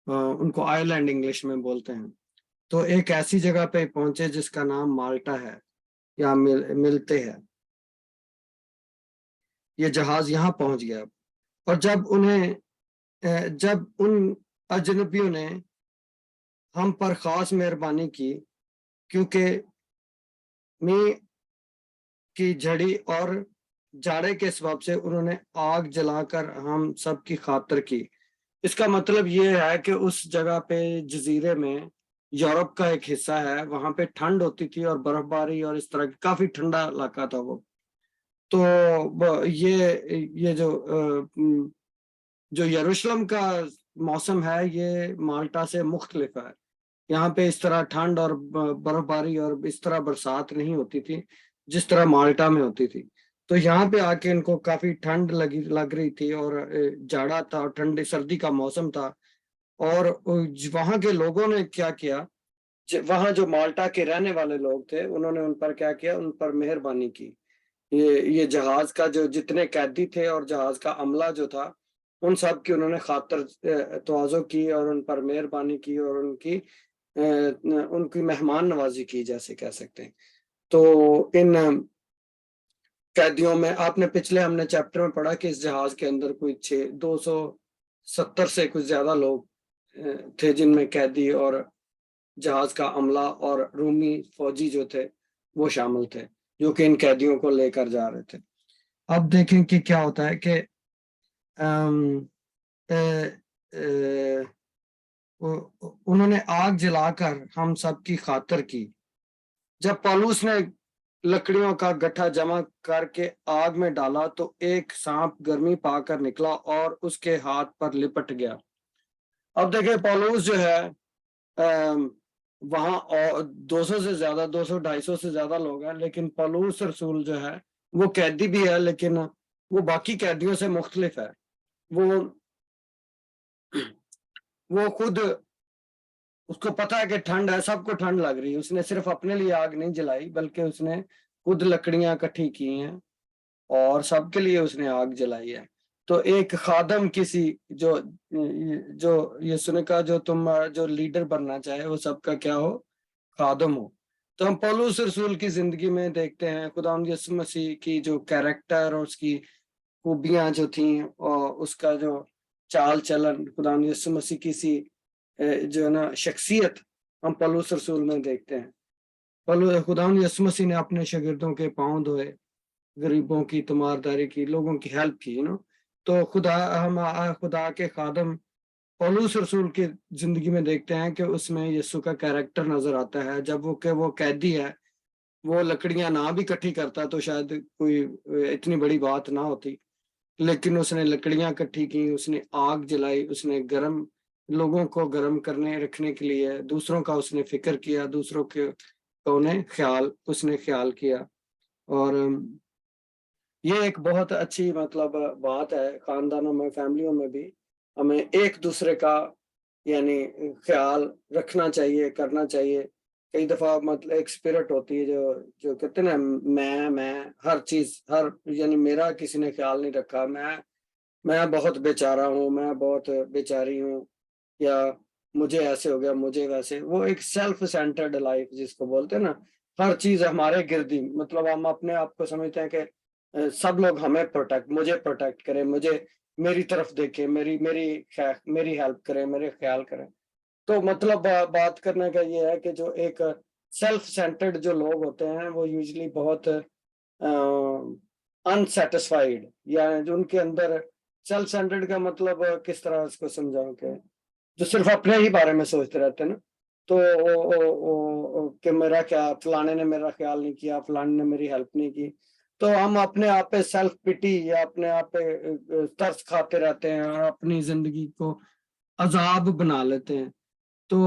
S5: उनको आइलैंड इंग्लिश में बोलते हैं। तो एक ऐसी जगह पे पहुंचे जिसका नाम माल्टा है या मिलते हैं। ये जहाज यहाँ पहुंच गया। और जब उन अजनबियों ने हम पर खास मेहरबानी की, क्योंकि मी की झड़ी और जाड़े के सबब से उन्होंने आग जलाकर हम सब की खातिर की। इसका मतलब ये है कि उस जगह पे जजीरे में यूरोप का एक हिस्सा है, वहां पे ठंड होती थी और बर्फबारी और इस तरह की काफी ठंडा इलाका था वो। तो ये जो यरूशलेम का मौसम है ये माल्टा से मुख्तलिफ है। यहाँ पे इस तरह ठंड और बर्फबारी और इस तरह बरसात नहीं होती थी जिस तरह माल्टा में होती थी। तो यहाँ पे आके इनको काफी ठंड लग रही थी और जाड़ा था और ठंडी सर्दी का मौसम था, اور وہاں کے لوگوں نے کیا کیا، وہاں جو مالٹا کے رہنے والے لوگ تھے انہوں نے ان پر کیا کیا، ان پر مہربانی کی. یہ جہاز کا جو جتنے قیدی تھے اور جہاز کا عملہ جو تھا ان سب کی انہوں نے خاطر تواضع کی اور ان پر مہربانی کی اور ان کی مہمان نوازی کی جیسے کہہ سکتے ہیں. تو ان قیدیوں میں آپ نے پچھلے ہم نے چیپٹر میں پڑھا کہ اس جہاز کے اندر کوئی 270 سے کچھ زیادہ لوگ تھے جن میں قیدی اور جہاز کا عملہ اور رومی فوجی جو تھے وہ شامل تھے جو کہ ان قیدیوں کو لے کر جا رہے تھے. اب دیکھیں کہ کیا ہوتا ہے کہ انہوں نے آگ جلا کر ہم سب کی خاطر کی. جب پولوس نے لکڑیوں کا گٹھا جمع کر کے آگ میں ڈالا تو ایک سانپ گرمی پا کر نکلا اور اس کے ہاتھ پر لپٹ گیا. اب دیکھیں پولوس جو ہے وہاں 200 سے زیادہ 200-250 سے زیادہ لوگ ہیں، لیکن پولوس رسول جو ہے وہ قیدی بھی ہے لیکن وہ باقی قیدیوں سے مختلف ہے. وہ خود اس کو پتا ہے کہ ٹھنڈ ہے، سب کو ٹھنڈ لگ رہی ہے، اس نے صرف اپنے لیے آگ نہیں جلائی بلکہ اس نے خود لکڑیاں اکٹھی کی ہیں اور سب کے لیے اس نے آگ جلائی ہے. تو ایک خادم کسی جو یسوع نے کہا جو لیڈر بننا چاہے وہ سب کا کیا ہو، خادم ہو. تو ہم پولس رسول کی زندگی میں دیکھتے ہیں خدا یسوع مسیح کی جو کیریکٹر اور اس کی خوبیاں جو تھیں اور اس کا جو چال چلن، خدا یسوع مسیح کی سی جو ہے نا شخصیت ہم پولس رسول میں دیکھتے ہیں. خدا یسوع مسیح نے اپنے شاگردوں کے پاؤں دھوئے، غریبوں کی تیمارداری کی، لوگوں کی ہیلپ کی تو خدا کے خادم پولس رسول کی زندگی میں دیکھتے ہیں کہ اس میں یسوع کا کیریکٹر نظر آتا ہے. جب وہ قیدی ہے، وہ لکڑیاں نہ بھی اکٹھی کرتا تو شاید کوئی اتنی بڑی بات نہ ہوتی، لیکن اس نے لکڑیاں اکٹھی کی، اس نے آگ جلائی، اس نے لوگوں کو گرم رکھنے کے لیے دوسروں کا اس نے فکر کیا، دوسروں کے اس نے خیال کیا. اور یہ ایک بہت اچھی مطلب بات ہے. خاندانوں میں، فیملیوں میں بھی ہمیں ایک دوسرے کا یعنی خیال رکھنا چاہیے، کرنا چاہیے. کئی دفعہ مطلب ایک اسپرٹ ہوتی ہے جو کہتے ہیں نا میں ہر چیز یعنی میرا کسی نے خیال نہیں رکھا، میں بہت بیچارہ ہوں، میں بہت بیچاری ہوں، یا مجھے ایسے ہو گیا، مجھے ویسے. وہ ایک سیلف سینٹرڈ لائف جس کو بولتے ہیں نا، ہر چیز ہمارے گردی، مطلب ہم اپنے آپ کو سمجھتے ہیں کہ سب لوگ ہمیں مجھے پروٹیکٹ کریں، میری طرف دیکھیں، میری ہیلپ کریں، میرے خیال کریں. تو مطلب بات کرنے کا یہ ہے کہ جو ایک سیلف سینٹرڈ جو لوگ ہوتے ہیں وہ یوزلی بہت انسیٹسفائیڈ، یعنی جو ان کے اندر سیلف سینٹرڈ کا مطلب کس طرح اس کو سمجھاؤں کہ جو صرف اپنے ہی بارے میں سوچتے رہتے ہیں نا. تو کہ میرا کیا، فلانے نے میرا خیال نہیں کیا، فلانے نے میری ہیلپ نہیں کی، تو ہم اپنے آپ پہ سیلف پٹی یا اپنے آپ پہ ترس کھاتے رہتے ہیں اور اپنی زندگی کو عذاب بنا لیتے ہیں. تو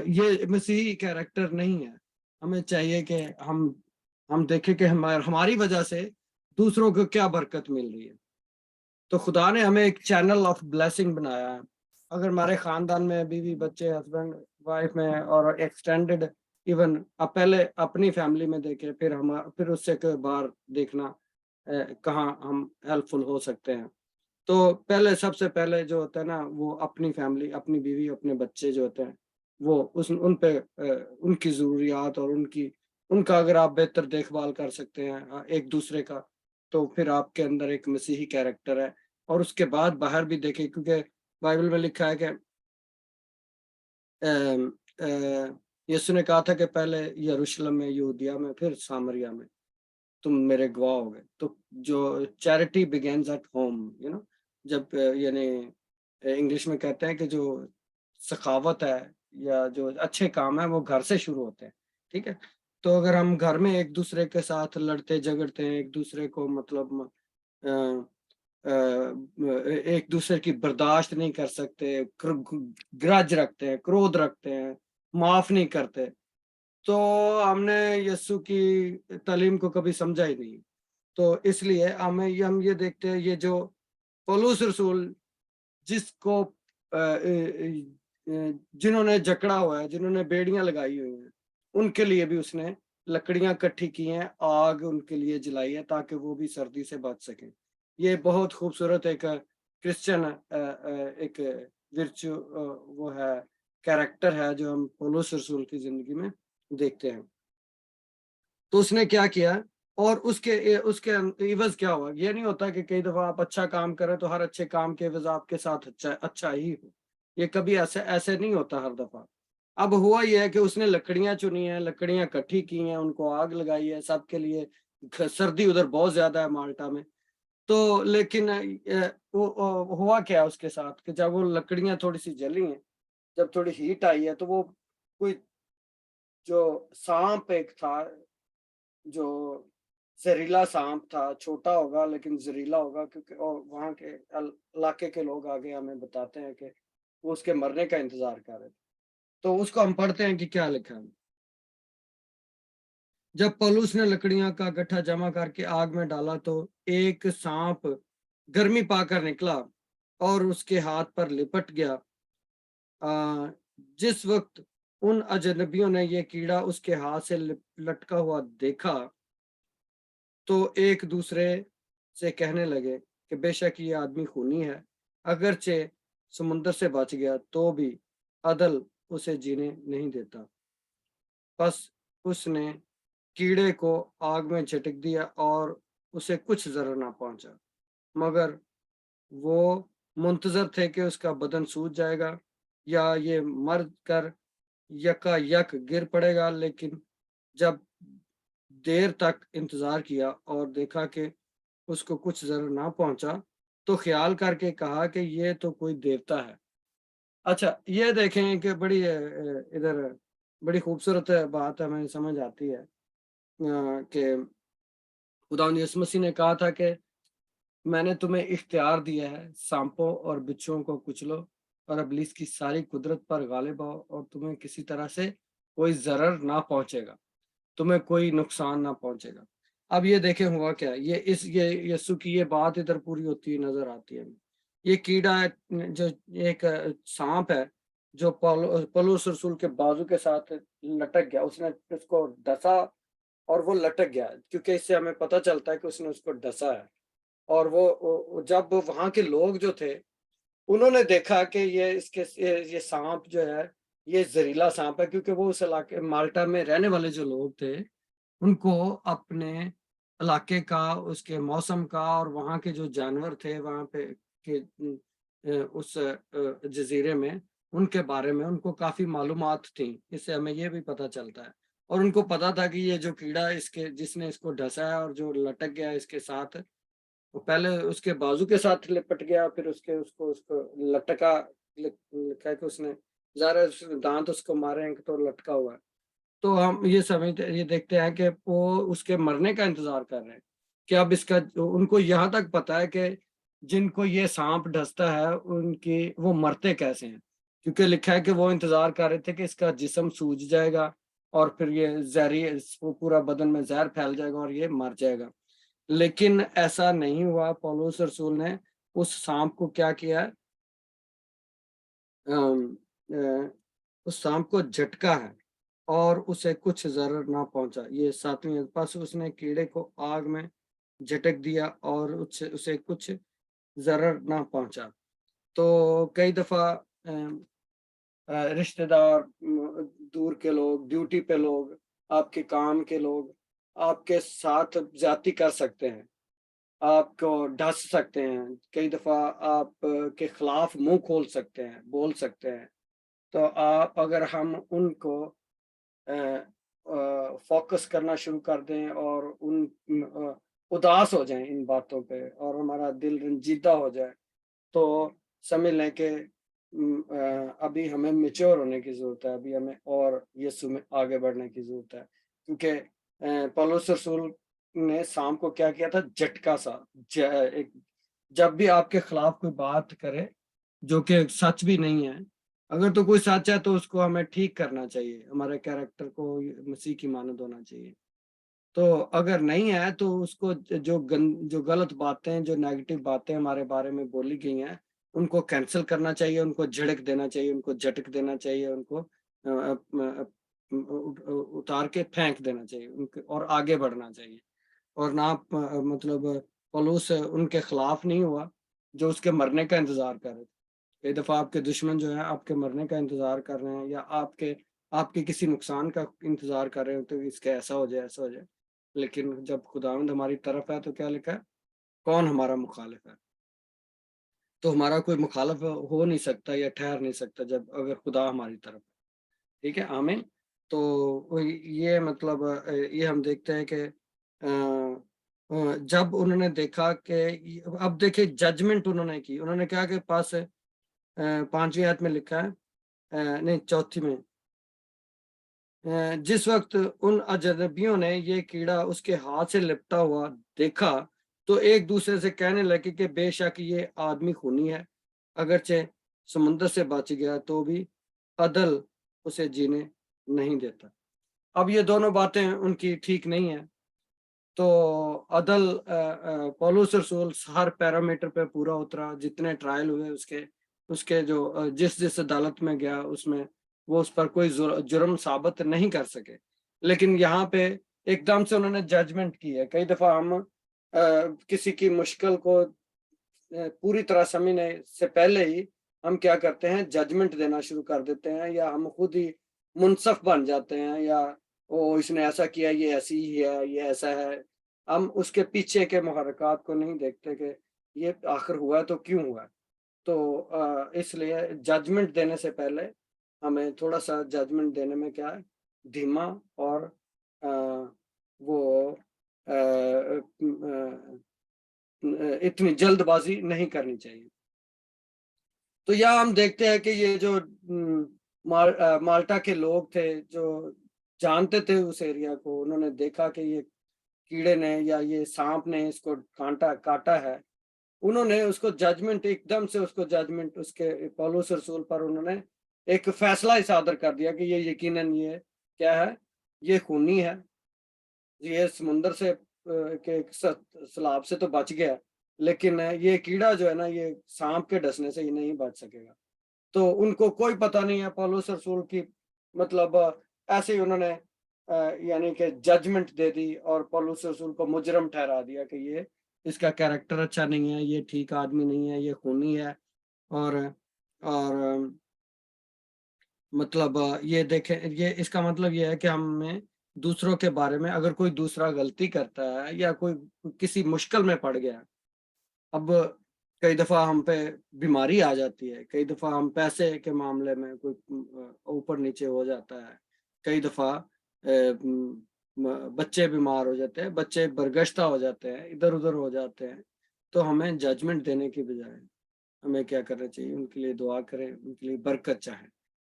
S5: یہ مسیحی کیریکٹر نہیں ہے. ہمیں چاہیے کہ ہم دیکھیں کہ ہماری وجہ سے دوسروں کو کیا برکت مل رہی ہے. تو خدا نے ہمیں ایک چینل آف بلیسنگ بنایا ہے. اگر ہمارے خاندان میں بیوی بچے، ہسبینڈ وائف میں اور ایکسٹینڈڈ ایون پہلے اپنی فیملی میں دیکھیں، پھر اس سے باہر دیکھنا کہاں ہم ہیلپ فل ہو سکتے ہیں. تو سب سے پہلے جو ہوتا ہے نا وہ اپنی فیملی، اپنی بیوی، اپنے بچے جو ہوتے ہیں وہ ان پہ ان کی ضروریات اور ان کا اگر آپ بہتر دیکھ بھال کر سکتے ہیں ایک دوسرے کا، تو پھر آپ کے اندر ایک مسیحی کیریکٹر ہے. اور اس کے بعد باہر بھی دیکھیں، کیونکہ بائبل میں لکھا ہے کہ یسوع نے کہا تھا کہ پہلے یروشلم میں، یہودیہ میں، پھر سامریا میں تم میرے گواہ ہو گئے. تو جو چیریٹی بگینز ایٹ ہوم، جب یعنی انگلش میں کہتے ہیں کہ جو سخاوت ہے یا جو اچھے کام ہیں وہ گھر سے شروع ہوتے ہیں. ٹھیک ہے، تو اگر ہم گھر میں ایک دوسرے کے ساتھ لڑتے جھگڑتے ہیں، ایک دوسرے کو مطلب ایک دوسرے کی برداشت نہیں کر سکتے، گرج رکھتے ہیں، کرودھ رکھتے ہیں، معاف نہیں کرتے، تو ہم نے یسوع کی تعلیم کو کبھی سمجھا ہی نہیں. تو اس لیے ہم یہ دیکھتے ہیں، یہ جو پولس رسول جس کو जिन्होंने जकड़ा हुआ है, जिन्होंने बेड़ियां लगाई हुई हैं, उनके लिए भी उसने लकड़ियां इकट्ठी की हैं, आग उनके लिए जलाई है ताकि वो भी सर्दी से बच सकें। ये बहुत खूबसूरत एक क्रिश्चियन एक विर्चू वो है, कैरेक्टर है जो हम पौलुस रसूल की जिंदगी में देखते हैं। तो उसने क्या किया और उसके इवज क्या हुआ? ये नहीं होता कि कई दफा आप अच्छा काम करें तो हर अच्छे काम के इवज आपके साथ अच्छा ही हो। ये कभी ऐसे नहीं होता हर दफा। अब हुआ ये है कि उसने लकड़ियां चुनी है, लकड़ियां इकट्ठी की हैं, उनको आग लगाई है सबके लिए। सर्दी उधर बहुत ज्यादा है माल्टा में। तो लेकिन हुआ क्या उसके साथ कि जब वो लकड़ियां थोड़ी सी जली हैं, जब थोड़ी हीट आई है, तो वो कोई जो सांप एक था, जो जहरीला सांप था, छोटा होगा लेकिन जहरीला होगा, क्योंकि और वहाँ के इलाके के लोग आगे हमें बताते हैं कि वो उसके मरने का इंतजार कर रहे थे। तो उसको हम पढ़ते हैं कि क्या लिखा है। जब पौलुस ने लकड़ियां का गट्ठा जमा करके आग में डाला तो एक सांप गर्मी पाकर निकला और उसके हाथ पर लिपट गया। जिस वक्त उन अजनबियों ने यह कीड़ा उसके हाथ से लटका हुआ देखा तो एक दूसरे से कहने लगे कि बेशक ये आदमी खूनी है, अगरचे समुद्र से बच गया तो भी अदल उसे जीने नहीं देता। बस उसने कीड़े को आग में झटक दिया और उसे कुछ जरर ना पहुंचा, मगर वो मुंतजर थे कि उसका बदन सूज जाएगा या ये मर कर यकायक गिर पड़ेगा। लेकिन जब देर तक इंतजार किया और देखा कि उसको कुछ जरर ना पहुंचा तो ख्याल करके कहा कि ये तो कोई देवता है। अच्छा, ये देखें कि बड़ी इधर बड़ी खूबसूरत बात हमें समझ आती है कि खुदावंद यीशु मसीह ने कहा था कि मैंने तुम्हें इख्तियार दिया है, सांपों और बिच्छुओं को कुचलो और इब्लीस की सारी कुदरत पर गालिब आओ और तुम्हें किसी तरह से कोई जरर ना पहुंचेगा, तुम्हें कोई नुकसान ना पहुंचेगा। अब ये देखें हुआ क्या, ये यीशु की ये बात इधर पूरी होती हुई नजर आती है। ये कीड़ा है, जो एक सांप है जो पौलुस रसूल के बाजू के साथ लटक गया, उसने उसको डसा और वो लटक गया, क्योंकि इससे हमें पता चलता है कि उसने उसको डसा है। और वो जब वहां के लोग जो थे उन्होंने देखा कि ये सांप जो है ये जहरीला सांप है, क्योंकि वो उस इलाके माल्टा में रहने वाले जो लोग थे उनको अपने इलाके का, उसके मौसम का और वहाँ के जो जानवर थे वहाँ पे के उस जजीरे में, उनके बारे में उनको काफी मालूमात थी। इससे हमें ये भी पता चलता है। और उनको पता था कि ये जो कीड़ा इसके जिसने इसको डसा है और जो लटक गया इसके साथ, वो पहले उसके बाजू के साथ लिपट गया, फिर उसको लटका लिखा कि उसने ज़ाहिर दांत उसको मारे हैं तो लटका हुआ है। तो हम ये देखते हैं कि वो उसके मरने का इंतजार कर रहे हैं कि अब इसका, उनको यहाँ तक पता है कि जिनको ये सांप डसता है उनकी वो मरते कैसे हैं, क्योंकि लिखा है कि वो इंतजार कर रहे थे कि इसका जिस्म सूज जाएगा और फिर ये जहरी पूरा बदन में जहर फैल जाएगा और ये मर जाएगा। लेकिन ऐसा नहीं हुआ। पौलुस रसूल ने उस सांप को क्या किया, उस सांप को झटका है और उसे कुछ जरर ना पहुंचा। ये 7वीं पास उसने कीड़े को आग में झटक दिया और उसे कुछ जरर ना पहुंचा। तो कई दफा रिश्तेदार, दूर के लोग, ड्यूटी पे लोग, आपके काम के लोग आपके साथ ज्यादती कर सकते हैं, आपको डस सकते हैं, कई दफा आप के खिलाफ मुंह खोल सकते हैं, बोल सकते हैं। तो आप अगर हम उनको फोकस करना शुरू कर दें और उदास हो जाएं इन बातों पे और हमारा दिल रंजीदा हो जाए, तो समझ लें कि अभी हमें मैच्योर होने की जरूरत है, अभी हमें और यीशु में आगे बढ़ने की जरूरत है। क्योंकि पौलुस रसूल ने शाम को क्या किया था, झटका सा। जब भी आपके खिलाफ कोई बात करे जो कि सच भी नहीं है, अगर तो कोई सच है तो उसको हमें ठीक करना चाहिए, हमारे कैरेक्टर को मसीह की मानद होना चाहिए। तो अगर नहीं है तो उसको जो गलत बातें, जो नेगेटिव बातें हमारे बारे में बोली गई हैं, ان کو کینسل کرنا چاہیے، ان کو جھڑک دینا چاہیے، ان کو جھٹک دینا چاہیے، ان کو اتار کے پھینک دینا چاہیے اور آگے بڑھنا چاہیے. اور نہ مطلب پولس ان کے خلاف نہیں ہوا جو اس کے مرنے کا انتظار کر رہے تھے. کئی دفعہ آپ کے دشمن جو ہیں آپ کے مرنے کا انتظار کر رہے ہیں، یا آپ کے کسی نقصان کا انتظار کر رہے ہیں، تو اس کا ایسا ہو جائے ایسا ہو جائے. لیکن جب خداوند ہماری طرف ہے تو کیا لکھا ہے؟ کون ہمارا مخالف ہے؟ تو ہمارا کوئی مخالف ہو نہیں سکتا یا ٹھہر نہیں سکتا جب اگر خدا ہماری طرف ہے. ٹھیک ہے، آمین. تو یہ مطلب یہ ہم دیکھتے ہیں کہ جب انہوں نے دیکھا کہ اب دیکھیں ججمنٹ انہوں نے کی، انہوں نے کیا کہ پاس 5ویں آیت میں لکھا ہے، نہیں 4 میں، جس وقت ان اجنبیوں نے یہ کیڑا اس کے ہاتھ سے لپٹا ہوا دیکھا تو ایک دوسرے سے کہنے لگے کہ بے شک یہ آدمی خونی ہے، اگرچہ سمندر سے بچ گیا تو بھی عدل اسے جینے نہیں دیتا. اب یہ دونوں باتیں ان کی ٹھیک نہیں ہیں. تو عدل پولس رسول ہر پیرامیٹر پہ پورا اترا، جتنے ٹرائل ہوئے اس کے جو جس عدالت میں گیا اس میں وہ اس پر کوئی جرم ثابت نہیں کر سکے. لیکن یہاں پہ ایک دم سے انہوں نے ججمنٹ کی ہے. کئی دفعہ ہم کسی کی مشکل کو پوری طرح سمجھنے سے پہلے ہی ہم کیا کرتے ہیں، ججمنٹ دینا شروع کر دیتے ہیں، یا ہم خود ہی منصف بن جاتے ہیں، یا اس نے ایسا کیا، یہ ایسی ہی ہے، یہ ایسا ہے. ہم اس کے پیچھے کے محرکات کو نہیں دیکھتے کہ یہ آخر ہوا تو کیوں ہوا. تو اس لیے ججمنٹ دینے سے پہلے ہمیں تھوڑا سا ججمنٹ دینے میں کیا ہے، دھیما اور وہ اتنی جلد بازی نہیں کرنی چاہیے. تو یہاں ہم دیکھتے ہیں کہ یہ جو مالٹا کے لوگ تھے جو جانتے تھے اس ایریا کو، انہوں نے دیکھا کہ یہ کیڑے نے یا یہ سانپ نے اس کو کاٹا ہے. انہوں نے اس کو ججمنٹ ایک دم سے اس کے پولس رسول پر انہوں نے ایک فیصلہ ہی صادر کر دیا کہ یہ یقیناً یہ کیا ہے، یہ خونی ہے، یہ سمندر سے کے سیلاب سے تو بچ گیا، لیکن یہ کیڑا جو ہے نا یہ سانپ کے ڈسنے سے ہی نہیں بچ سکے گا. تو ان کو کوئی پتہ نہیں ہے پولس رسول کی، مطلب ایسے ہی انہوں نے یعنی کہ ججمنٹ دے دی اور پولس رسول کو مجرم ٹھہرا دیا کہ یہ اس کا کیریکٹر اچھا نہیں ہے، یہ ٹھیک آدمی نہیں ہے، یہ خونی ہے. اور مطلب یہ دیکھیں، یہ اس کا مطلب یہ ہے کہ ہمیں دوسروں کے بارے میں اگر کوئی دوسرا غلطی کرتا ہے یا کوئی کسی مشکل میں پڑ گیا، اب کئی دفعہ ہم پہ بیماری آ جاتی ہے، کئی دفعہ ہم پیسے کے معاملے میں کوئی اوپر نیچے ہو جاتا ہے، کئی دفعہ بچے بیمار ہو جاتے ہیں، بچے برگشتہ ہو جاتے ہیں، ادھر ادھر ہو جاتے ہیں. تو ہمیں ججمنٹ دینے کی بجائے ہمیں کیا کرنا چاہیے، ان کے لیے دعا کریں، ان کے لیے برکت چاہیں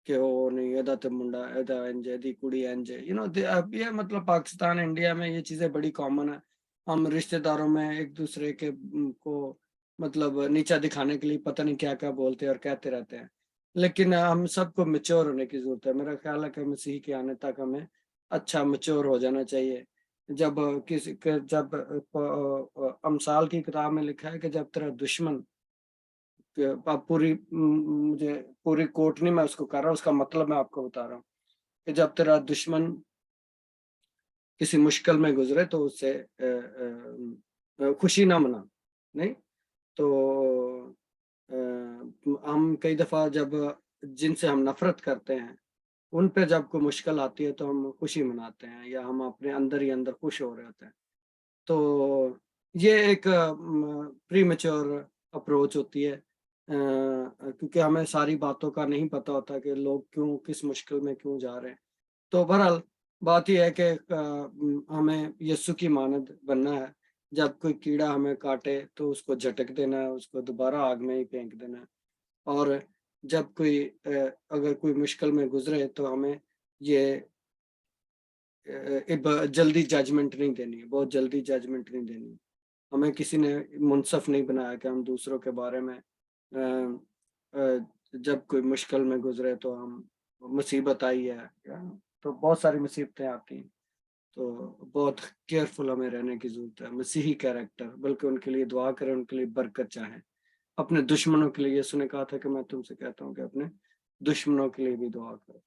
S5: کہ وہ نہیں ایدا تے منڈا ایدا انجے دی کڑی انجے. یہ مطلب پاکستان انڈیا میں یہ چیزیں بڑی کامن ہیں. ہم رشتہ داروں میں ایک دوسرے کے کو مطلب نیچا دکھانے کے لیے پتہ نہیں کیا کیا بولتے اور کہتے رہتے ہیں. لیکن ہم سب کو میچور ہونے کی ضرورت ہے. میرا خیال ہے کہ مسیح کے آنے تک ہمیں اچھا میچور ہو جانا چاہیے. جب امثال کی کتاب میں لکھا ہے کہ جب تیرا دشمن، مجھے پوری کوٹ نہیں میں اس کو کر رہا ہوں، اس کا مطلب میں آپ کو بتا رہا ہوں کہ جب تیرا دشمن کسی مشکل میں گزرے تو اس سے خوشی نہ منا. نہیں تو ہم کئی دفعہ جب جن سے ہم نفرت کرتے ہیں ان پہ جب کوئی مشکل آتی ہے تو ہم خوشی مناتے ہیں، یا ہم اپنے اندر ہی اندر خوش ہو رہے ہوتے ہیں. تو یہ ایک پری میچور اپروچ ہوتی ہے، کیونکہ ہمیں ساری باتوں کا نہیں پتہ ہوتا کہ لوگ کیوں کس مشکل میں کیوں جا رہے ہیں. تو بہرحال بات یہ ہے کہ ہمیں یسوع کی مانند بننا ہے. جب کوئی کیڑا ہمیں کاٹے تو اس کو جھٹک دینا ہے، اس کو دوبارہ آگ میں ہی پھینک دینا ہے. اور جب اگر کوئی مشکل میں گزرے تو ہمیں یہ جلدی ججمنٹ نہیں دینی، بہت جلدی ججمنٹ نہیں دینی. ہمیں کسی نے منصف نہیں بنایا کہ ہم دوسروں کے بارے میں جب کوئی مشکل میں گزرے تو ہم مصیبت آئی ہے تو بہت ساری مصیبتیں آتی ہیں، تو بہت کیئرفل ہمیں رہنے کی ضرورت ہے. مسیحی کیریکٹر، بلکہ ان کے لیے دعا کریں، ان کے لیے برکت چاہیں. اپنے دشمنوں کے لیے، یسوع نے کہا تھا کہ میں تم سے کہتا ہوں کہ اپنے دشمنوں کے لیے بھی دعا کرو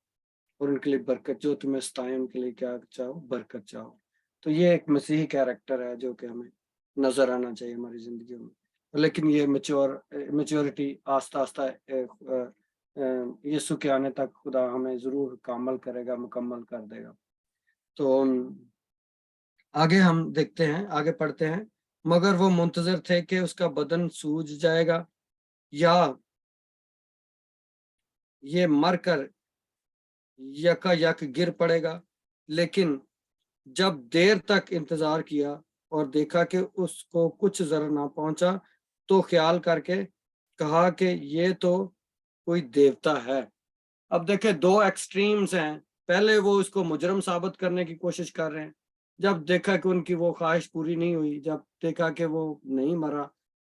S5: اور ان کے لیے برکت، جو تمہیں ستائیں ان کے لیے کیا چاہو، برکت چاہو. تو یہ ایک مسیحی کیریکٹر ہے جو کہ ہمیں نظر آنا چاہیے ہماری زندگیوں میں. لیکن یہ میچورٹی آہستہ آہستہ یسوع کے آنے تک خدا ہمیں ضرور کامل کرے گا، مکمل کر دے گا. تو آگے ہم دیکھتے ہیں، آگے پڑھتے ہیں. مگر وہ منتظر تھے کہ اس کا بدن سوج جائے گا یا یہ مر کر یکا یک گر پڑے گا. لیکن جب دیر تک انتظار کیا اور دیکھا کہ اس کو کچھ ذرا نہ پہنچا تو خیال کر کے کہا کہ یہ تو کوئی دیوتا ہے. اب دیکھیں دو ایکسٹریمز ہیں. پہلے وہ اس کو مجرم ثابت کرنے کی کوشش کر رہے ہیں. جب دیکھا کہ ان کی وہ خواہش پوری نہیں ہوئی، جب دیکھا کہ وہ نہیں مرا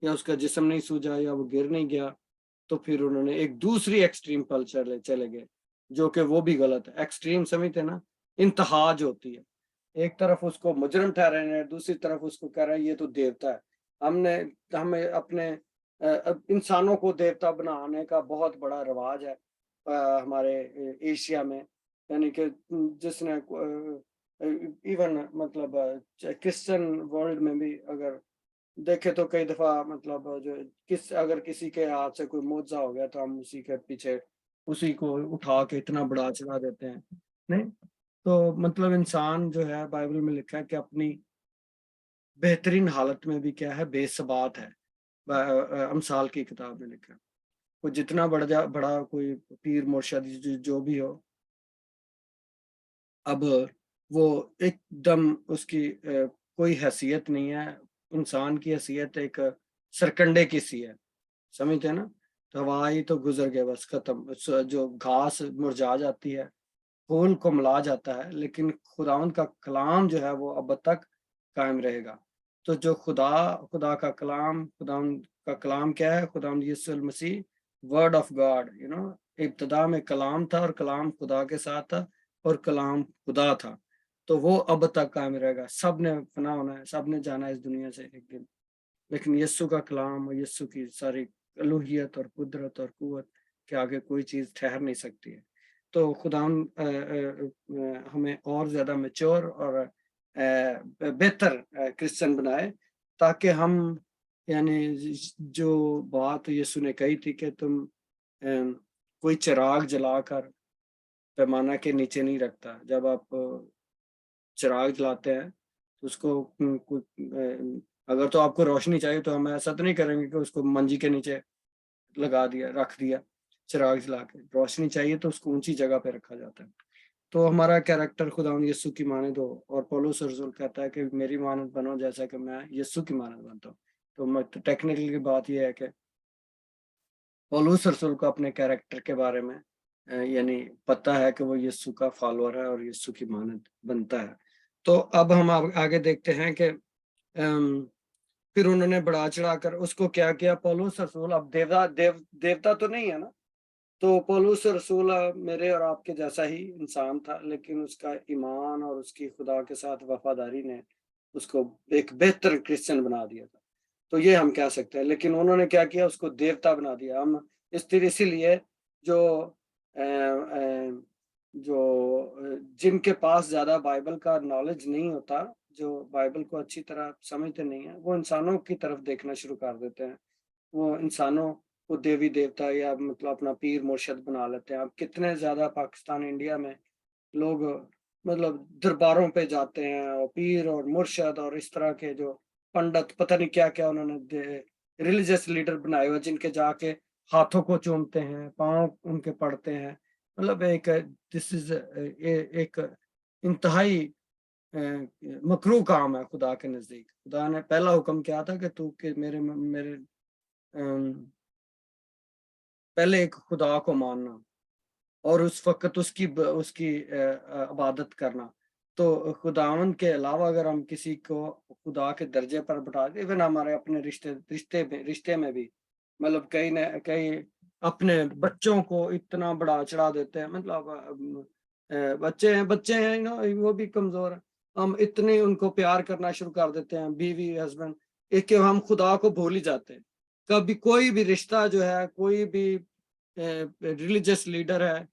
S5: یا اس کا جسم نہیں سوجا یا وہ گر نہیں گیا، تو پھر انہوں نے ایک دوسری ایکسٹریم پر چلے گئے، جو کہ وہ بھی غلط ہے. ایکسٹریم سمجھتے ہیں نا، انتہا جو ہوتی ہے. ایک طرف اس کو مجرم ٹھہرا ہیں، دوسری طرف اس کو کہہ رہا ہے یہ تو دیوتا ہے. ہمیں اپنے انسانوں کو دیوتا بنانے کا بہت بڑا رواج ہے ہمارے ایشیا میں. یعنی کہ جس نے ایون مطلب کرسچن ورلڈ میں بھی اگر دیکھے تو کئی دفعہ مطلب جو اگر کسی کے ہاتھ سے کوئی معجزہ ہو گیا تو ہم اسی کے پیچھے اسی کو اٹھا کے اتنا بڑا چڑھا دیتے ہیں. نہیں تو مطلب انسان جو ہے بائبل میں لکھا ہے کہ اپنی بہترین حالت میں بھی کیا ہے، بے ثبات ہے. امثال کی کتاب میں لکھا ہے وہ جتنا بڑا کوئی پیر مرشد جو بھی ہو، اب وہ ایک دم اس کی کوئی حیثیت نہیں ہے. انسان کی حیثیت ایک سرکنڈے کی سی ہے، سمجھتے ہیں نا. تو ہوائی تو گزر گئے، بس ختم. جو گھاس مرجھا جاتی ہے، پھول کو ملا جاتا ہے، لیکن خداوند کا کلام جو ہے وہ اب تک قائم رہے گا. تو جو خدا کا کلام، خداوند کا کلام کیا ہے؟ خداوند یسوع المسیح، ورڈ آف گاڈ. ابتدا میں کلام تھا اور کلام خدا کے ساتھ تھا اور کلام خدا تھا. تو وہ اب تک قائم رہے گا. سب نے فنا ہونا ہے، سب نے جانا ہے اس دنیا سے ایک دن، لیکن یسوع کا کلام اور یسوع کی ساری الوہیت اور قدرت اور قوت کے آگے کوئی چیز ٹھہر نہیں سکتی ہے. تو خدا ہمیں اور زیادہ میچور اور بہتر کرسچن بنائے، تاکہ ہم یعنی جو بات یسوع نے کہی تھی کہ تم کوئی چراغ جلا کر پیمانہ کے نیچے نہیں رکھتا. جب آپ چراغ جلاتے ہیں تو اس کو اگر تو آپ کو روشنی چاہیے تو ہم ایسا تو نہیں کریں گے کہ اس کو منجی کے نیچے لگا دیا، رکھ دیا چراغ جلا کے. روشنی چاہیے تو اس کو اونچی جگہ پہ رکھا جاتا ہے. تو ہمارا کیریکٹر خداوند یسوع کی مانند ہو. اور پولس رسول کہتا ہے کہ میری مانند بنو جیسا کہ میں یسوع کی مانند بنتا ہوں. تو ٹیکنیکل کی بات یہ ہے کہ پولس رسول کو اپنے کیریکٹر کے بارے میں یعنی پتہ ہے کہ وہ یسوع کا فالوور ہے اور یسوع کی مانند بنتا ہے. تو اب ہم آگے دیکھتے ہیں کہ پھر انہوں نے بڑھا چڑھا کر اس کو کیا کیا. پولس رسول اب دیوتا تو نہیں ہے نا. تو پولس رسول میرے اور آپ کے جیسا ہی انسان تھا، لیکن اس کا ایمان اور اس کی خدا کے ساتھ وفاداری نے اس کو ایک بہتر کرسچن بنا دیا تھا. تو یہ ہم کہہ سکتے ہیں. لیکن انہوں نے کیا کیا؟ اس کو دیوتا بنا دیا. ہم اسی لیے جو جن کے پاس زیادہ بائبل کا نالج نہیں ہوتا، جو بائبل کو اچھی طرح سمجھتے نہیں ہیں، وہ انسانوں کی طرف دیکھنا شروع کر دیتے ہیں. وہ انسانوں کو دیوی دیوتا یا مطلب اپنا پیر مرشد بنا لیتے ہیں. اب کتنے زیادہ پاکستان انڈیا میں لوگ مطلب درباروں پہ جاتے ہیں اور پیر اور مرشد اور اس طرح کے جو پنڈت پتہ نہیں کیا کیا انہوں نے ریلیجس لیڈر بنائے ہوئے، جن کے جا کے ہاتھوں کو چومتے ہیں، پاؤں ان کے پڑتے ہیں. مطلب ایک انتہائی مکروہ کام ہے خدا کے نزدیک. خدا نے پہلا حکم کیا تھا کہ تو کہ میرے پہلے ایک خدا کو ماننا اور اس وقت اس کی عبادت کرنا. تو خداوند کے علاوہ اگر ہم کسی کو خدا کے درجے پر بٹھا دیں، ایون ہمارے اپنے رشتے میں بھی مطلب کئی اپنے بچوں کو اتنا بڑا چڑھا دیتے ہیں. مطلب بچے ہیں وہ بھی کمزور ہیں. ہم اتنے ان کو پیار کرنا شروع کر دیتے ہیں، بیوی ہسبینڈ، ایک کہ ہم خدا کو بھول ہی جاتے ہیں. कभी कोई भी रिश्ता जो है, कोई भी रिलीजियस लीडर है,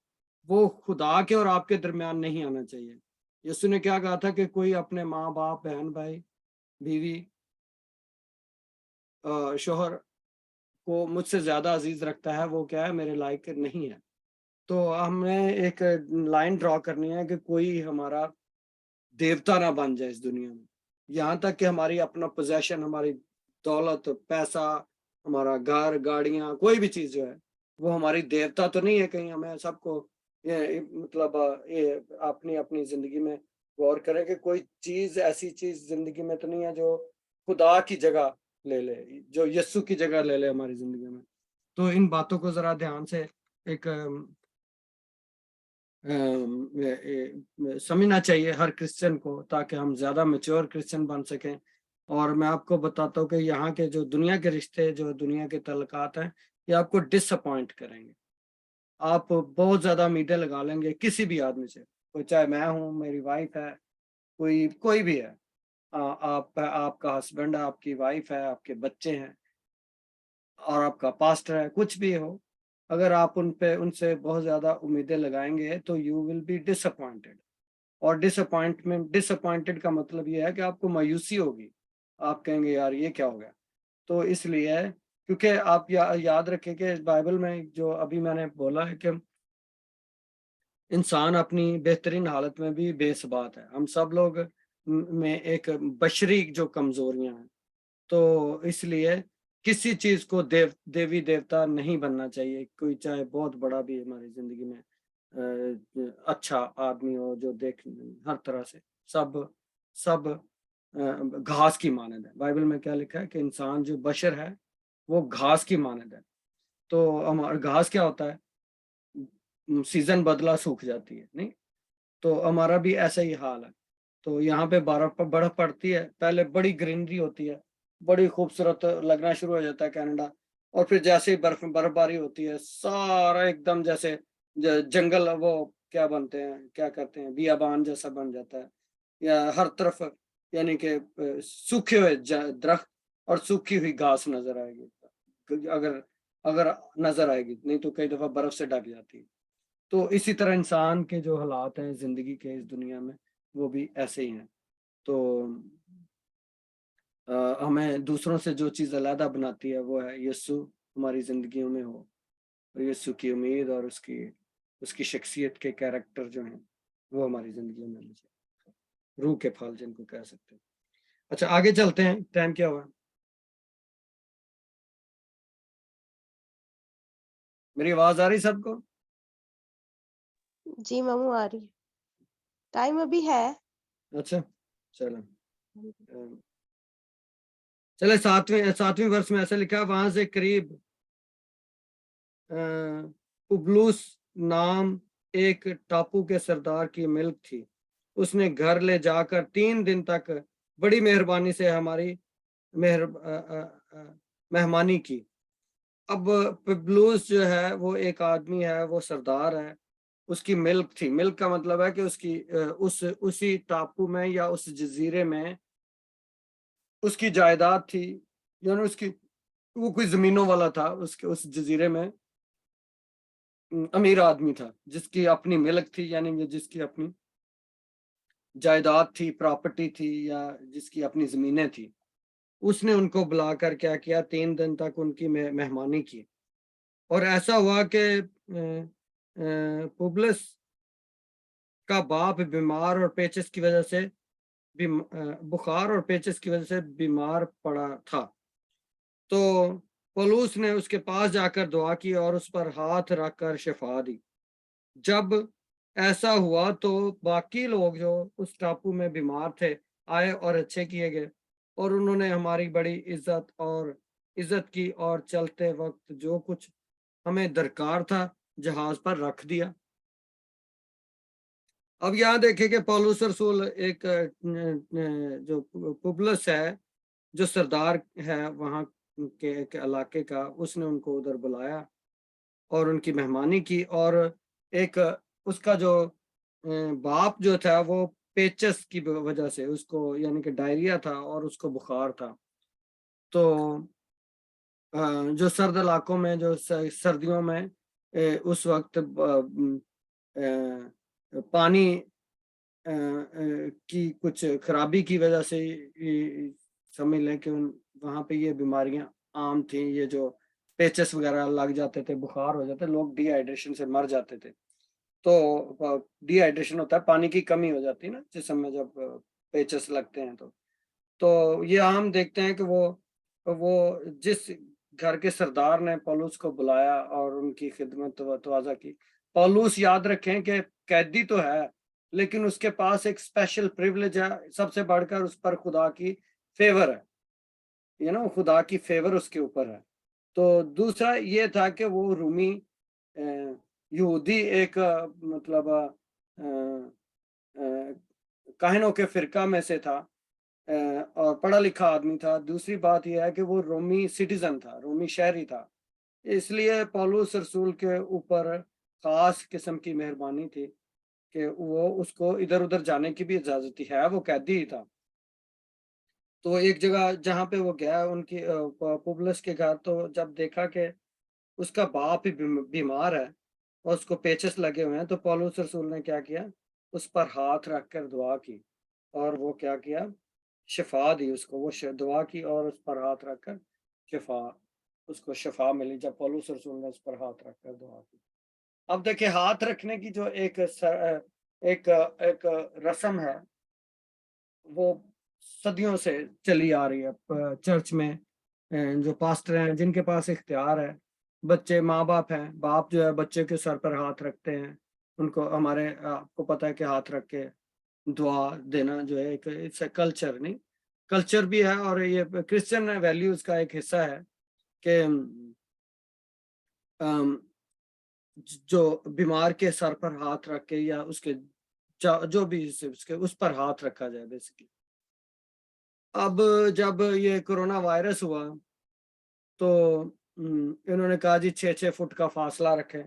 S5: वो खुदा के और आपके दरमियान नहीं आना चाहिए। यीशु ने क्या कहा था कि कोई अपने माँ बाप, बहन भाई, बीवी, शोहर को मुझसे ज्यादा अजीज रखता है, वो क्या है, मेरे लायक नहीं है। तो हमें एक लाइन ड्रॉ करनी है कि कोई हमारा देवता ना बन जाए इस दुनिया में। यहाँ तक कि हमारी अपना पोजेशन, हमारी दौलत, पैसा, हमारा घर, गाड़ियां, कोई भी चीज जो है वो हमारी देवता तो नहीं है कहीं। हमें सबको ये मतलब ये अपनी अपनी जिंदगी में गौर करें कि कोई चीज, ऐसी चीज जिंदगी में तो नहीं है जो खुदा की जगह ले ले, जो यीशु की जगह ले ले हमारी जिंदगी में। तो इन बातों को जरा ध्यान से एक समझना चाहिए हर क्रिश्चियन को, ताकि हम ज्यादा मैच्योर क्रिश्चियन बन सकें। और मैं आपको बताता हूँ कि यहाँ के जो दुनिया के रिश्ते, जो दुनिया के तल्लुकात हैं, ये आपको डिसअपॉइंट करेंगे। आप बहुत ज्यादा उम्मीदें लगा लेंगे किसी भी आदमी से, कोई चाहे मैं हूँ, मेरी वाइफ है, कोई भी है, आपका हस्बैंड है, आपकी वाइफ है, आपके बच्चे हैं, और आपका पास्टर है, कुछ भी हो, अगर आप उनसे बहुत ज्यादा उम्मीदें लगाएंगे तो यू विल बी डिसअपॉइंटेड। और डिसअपॉइंटेड का मतलब ये है कि आपको मायूसी होगी, आप कहेंगे यार ये क्या हो गया। तो इसलिए, क्योंकि आप याद रखें कि बाइबल में जो अभी मैंने बोला है कि इंसान अपनी बेहतरीन हालत में भी बेसबात है। हम सब लोग में एक बशरी जो कमजोरियां हैं, तो इसलिए किसी चीज को देवी देवता नहीं बनना चाहिए। कोई चाहे बहुत बड़ा भी हमारी जिंदगी में अच्छा आदमी हो, जो देख हर तरह से सब घास की मानद है। बाइबल में क्या लिखा है कि इंसान जो बशर है वो घास की मानद है। तो हमारा घास क्या होता है, सीजन बदला सूख जाती है, नहीं? तो हमारा भी ऐसा ही हाल है। तो यहाँ पे बर्फ पड़ती है, पहले बड़ी ग्रीनरी होती है, बड़ी खूबसूरत लगना शुरू हो जाता है कनाडा, और फिर जैसे ही बर्फबारी होती है, सारा एकदम जैसे जंगल, वो क्या बनते हैं, क्या करते हैं, बियाबान जैसा बन जाता है, या हर तरफ यानी कि सूखे हुए दरख्त और सूखी हुई घास नजर आएगी, अगर अगर नजर आएगी, नहीं तो कई दफा बर्फ से ढक जाती है। तो इसी तरह इंसान के जो हालात हैं जिंदगी के इस दुनिया में, वो भी ऐसे ही हैं। तो हमें दूसरों से जो चीज़ अलहदा बनाती है वो है यीशु हमारी जिंदगियों में हो, और यीशु की उम्मीद और उसकी शख्सियत के कैरेक्टर जो हैं वो हमारी जिंदगियों में होने चाहिए, रूह के फल जिनको कह सकते हैं। अच्छा, आगे चलते हैं, टाइम क्या हुआ? मेरी आवाज आ रही सबको?
S1: जी मामू आ रही है, टाइम अभी है।
S5: अच्छा, चलो चले, सातवीं वर्ष में ऐसा लिखा, वहां से करीब पुबलुस नाम एक टापू के सरदार की मिल्क थी। उसने घर ले जाकर 3 दिन तक बड़ी मेहरबानी से हमारी मेहमानी की। अब पुबलुस जो है वो एक आदमी है, वो सरदार है, उसकी मिल्क थी। मिल्क का मतलब है कि उसकी उसी टापू में या उस जजीरे में उसकी जायदाद थी, यानी उसकी, वो कोई जमीनों वाला था, उसके उस जजीरे में अमीर आदमी था जिसकी अपनी मिल्क थी, यानी कि जिसकी अपनी जायदाद थी, प्रॉपर्टी थी, या जिसकी अपनी जमीनें थी। उसने उनको बुलाकर क्या किया, 3 दिन तक उनकी मेहमानी की। और ऐसा हुआ कि पुबलिस का बाप बीमार और पेचिस की वजह से बुखार और पेचिस की वजह से बीमार पड़ा था। तो पौलुस ने उसके पास जाकर दुआ की और उस पर हाथ रखकर शिफा दी। जब ऐसा हुआ तो बाकी लोग जो उस टापू में बीमार थे आए और अच्छे किए गए, और उन्होंने हमारी बड़ी इज्जत की, और चलते वक्त जो कुछ हमें दरकार था जहाज पर रख दिया। अब यहाँ देखें कि पौलुस रसूल एक जो पुबलस है, जो सरदार है वहाँ के एक इलाके का, उसने उनको उधर बुलाया और उनकी मेहमानी की। और एक उसका जो बाप जो था वो पेचस की वजह से उसको, यानी कि डायरिया था और उसको बुखार था। तो जो सर्द इलाकों में जो सर्दियों में उस वक्त पानी की कुछ खराबी की वजह से समझ लें कि वहाँ पे ये बीमारियां आम थी, ये जो पेचेस वगैरह लग जाते थे, बुखार हो जाते, लोग डिहाइड्रेशन से मर जाते थे। तो डिहाइड्रेशन होता है, पानी की कमी हो जाती है ना जिसम में जब पेचेस लगते हैं। तो ये हम देखते हैं कि वो जिस घर के सरदार ने पौलुस को बुलाया और उनकी खिदमत तवाज़ा की। पौलुस याद रखें कि कैदी तो है, लेकिन उसके पास एक स्पेशल प्रिविलेज है, सबसे बढ़कर उस पर खुदा की फेवर है, खुदा की फेवर उसके ऊपर है। तो दूसरा ये था कि वो रूमी यहूदी एक मतलब काहिनों के फिरका में से था और पढ़ा लिखा आदमी था। दूसरी बात यह है कि वो रोमी सिटीजन था, रोमी शहरी था। इसलिए पौलुस रसूल के ऊपर खास किस्म की मेहरबानी थी कि वो उसको इधर उधर जाने की भी इजाजत थी। है वो कैदी ही था। तो एक जगह जहाँ पे वो गया उनकी पुबलिस के घर, तो जब देखा कि उसका बाप ही बीमार है और उसको पेचेस लगे हुए हैं, तो पौलुस रसूल ने क्या किया, उस पर हाथ रख कर दुआ की और वो क्या किया, शिफा दी उसको। वो दुआ की और उस पर हाथ रखकर उसको शिफा मिली जब पौलुस रसूल ने उस पर हाथ रखकर दुआ की। अब देखिए, हाथ रखने की जो एक रस्म है, वो सदियों से चली आ रही है चर्च में। जो पास्टर हैं जिनके पास इख्तियार है, बच्चे माँ बाप हैं, बाप जो है बच्चे के सर पर हाथ रखते हैं। उनको हमारे आपको पता है कि हाथ रख के दुआ देना जो है एक इट्स कल्चर, नहीं कल्चर भी है और ये क्रिश्चियन वैल्यूज का एक हिस्सा है कि जो बीमार के सर पर हाथ रख के या उसके जो भी उसके उस पर हाथ रखा जाए बेसिकली। अब जब ये कोरोना वायरस हुआ तो इन्होंने कहा जी 6-6 फुट का फासला रखें।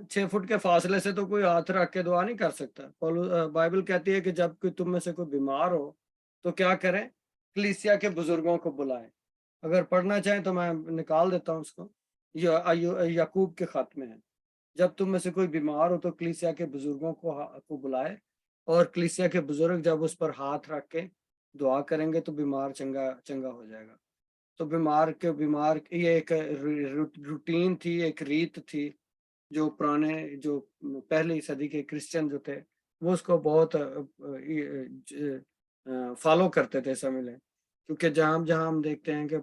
S5: 6 फुट के फासले से तो कोई हाथ रख के दुआ नहीं कर सकता। बाइबल कहती है कि जब कोई तुम में से कोई बीमार हो तो क्या करें, कलीसिया के बुजुर्गों को बुलाएं। अगर पढ़ना चाहें तो मैं निकाल देता हूँ उसको, याकूब के खत में है। जब तुम में से कोई बीमार हो तो कलीसिया के बुजुर्गों को बुलाए, और कलीसिया के बुजुर्ग जब उस पर हाथ रख के दुआ करेंगे तो बीमार चंगा हो जाएगा। तो बीमार ये एक रूटीन थी, एक रीत थी जो पुराने जो पहली सदी के क्रिश्चियन जो थे वो उसको बहुत फॉलो करते थे समझ लें। क्योंकि जहाँ हम देखते हैं कि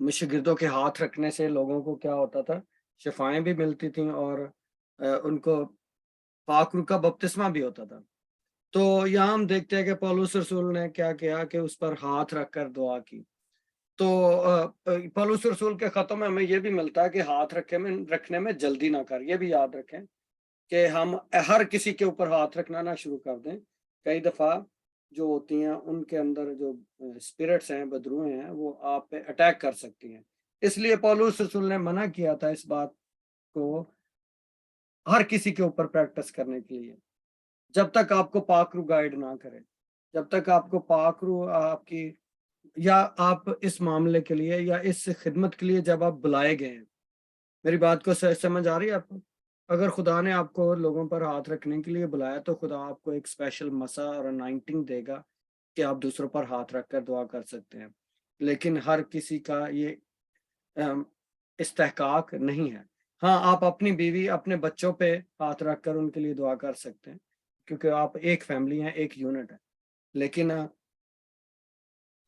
S5: शागिर्दों के हाथ रखने से लोगों को क्या होता था, शिफाएं भी मिलती थी और उनको पाक रूह का बपतिस्मा भी होता था। तो यहाँ हम देखते हैं कि पौलुस रसूल ने क्या किया कि उस पर हाथ रखकर दुआ की। तो पौलुस रसूल के खतों में हमें ये भी मिलता है कि हाथ रखने में जल्दी ना कर। ये भी याद रखें कि हम हर किसी के ऊपर हाथ रखना ना शुरू कर दें। कई दफ़ा जो होती हैं उनके अंदर जो स्पिरिट्स हैं, बदरूहें हैं, वो आप पे अटैक कर सकती हैं। इसलिए पौलुस रसूल ने मना किया था इस बात को हर किसी के ऊपर प्रैक्टिस करने के लिए, जब तक आपको पाक रूह गाइड ना करे, जब तक आपको पाक रूह आपकी, या आप इस मामले के लिए या इस खिदमत के लिए जब आप बुलाए गए हैं। मेरी बात को समझ आ रही है आपको? अगर खुदा ने आपको लोगों पर हाथ रखने के लिए बुलाया तो खुदा आपको एक स्पेशल मसा और अनाइंटिंग देगा कि आप दूसरों पर हाथ रखकर दुआ कर सकते हैं। लेकिन हर किसी का ये इस्तेहकाक नहीं है। हाँ, आप अपनी बीवी, अपने बच्चों पे हाथ रखकर उनके लिए दुआ कर सकते हैं क्योंकि आप एक फैमिली हैं, एक यूनिट है। लेकिन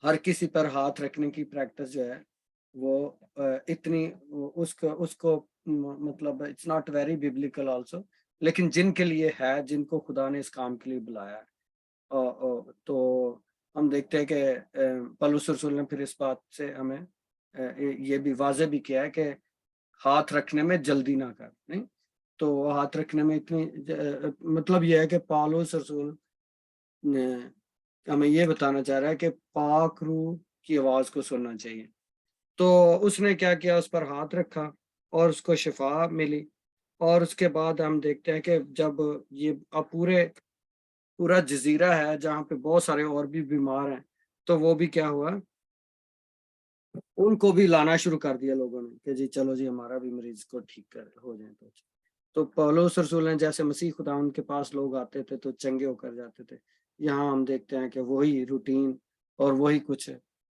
S5: हर किसी पर हाथ रखने की प्रैक्टिस जो है वो इतनी उसको मतलब it's not very biblical also. लेकिन जिनके लिए है, जिनको खुदा ने इस काम के लिए बुलाया है, तो हम देखते हैं कि पौलुस रसूल ने फिर इस बात से हमें ये भी वाज़ेह भी किया है कि हाथ रखने में जल्दी ना कर, नहीं तो हाथ रखने में इतनी मतलब ये है कि पौलुस रसूल ने हमें ये बताना चाह रहा है कि पाक रूह की आवाज को सुनना चाहिए। तो उसने क्या किया, उस पर हाथ रखा और उसको शिफा मिली। और उसके बाद हम देखते हैं कि जब ये अब पूरा जजीरा है जहाँ पे बहुत सारे और भी बीमार हैं, तो वो भी क्या हुआ, उनको भी लाना शुरू कर दिया लोगों ने कि जी चलो जी हमारा भी मरीज को ठीक कर हो जाए। तो पौलुस रसूल ने जैसे मसीह खुदा उनके पास लोग आते थे तो चंगे होकर जाते थे, यहाँ हम देखते हैं कि वही रूटीन और वही कुछ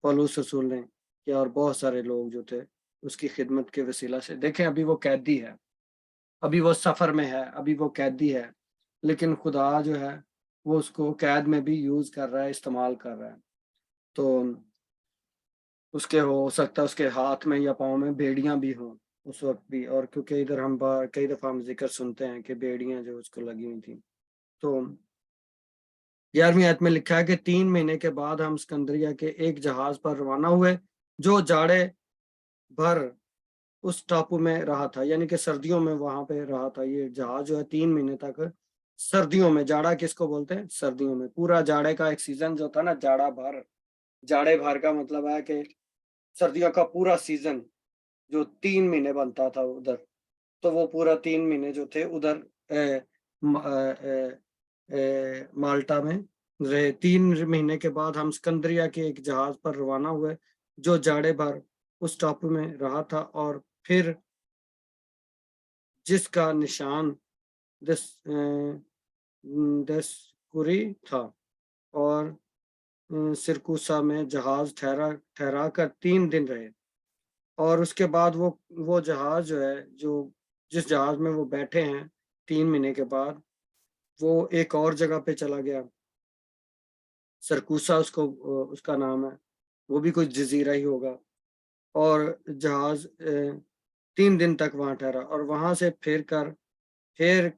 S5: पौलुस रसूल ने किया, और बहुत सारे लोग जो थे उसकी खिदमत के वसीला से। देखें अभी वो कैदी है, अभी वो सफर में है, अभी वो कैदी है, लेकिन खुदा जो है वो उसको कैद में भी यूज कर रहा है, इस्तेमाल कर रहा है। तो उसके हो सकता है उसके हाथ में या पाँव में बेड़ियां भी हों उस वक्त भी, और क्योंकि इधर हम कई दफा हम जिक्र सुनते हैं कि बेड़ियां जो उसको लगी हुई थी। तो 11वीं आयत में लिखा है कि 3 महीने के बाद हम सिकंदरिया के एक जहाज पर रवाना हुए जो जाड़े भर उस टापू में रहा था, यानी कि सर्दियों में वहां पे रहा था। ये जहाज जो है 3 महीने तक सर्दियों में, जाड़ा किसको बोलते हैं, सर्दियों में, पूरा जाड़े का एक सीजन जो था ना, जाड़ा भर, जाड़े भर का मतलब है कि सर्दियों का पूरा सीजन जो 3 महीने बनता था उधर, तो वो पूरा 3 महीने जो थे उधर माल्टा में रहे। 3 महीने के बाद हम सिकंदरिया के एक जहाज पर रवाना हुए जो जाड़े भर उस टापू में रहा था, और फिर जिसका निशान दसकुरी था, और सिरकुसा में जहाज ठहरा कर 3 दिन रहे। और उसके बाद वो जहाज जो है, जो जिस जहाज में वो बैठे हैं 3 महीने के बाद, वो एक और जगह पे चला गया, सरकुसा उसका नाम है, वो भी कोई जजीरा ही होगा। और जहाज 3 दिन तक वहां ठहरा, और वहां से फिर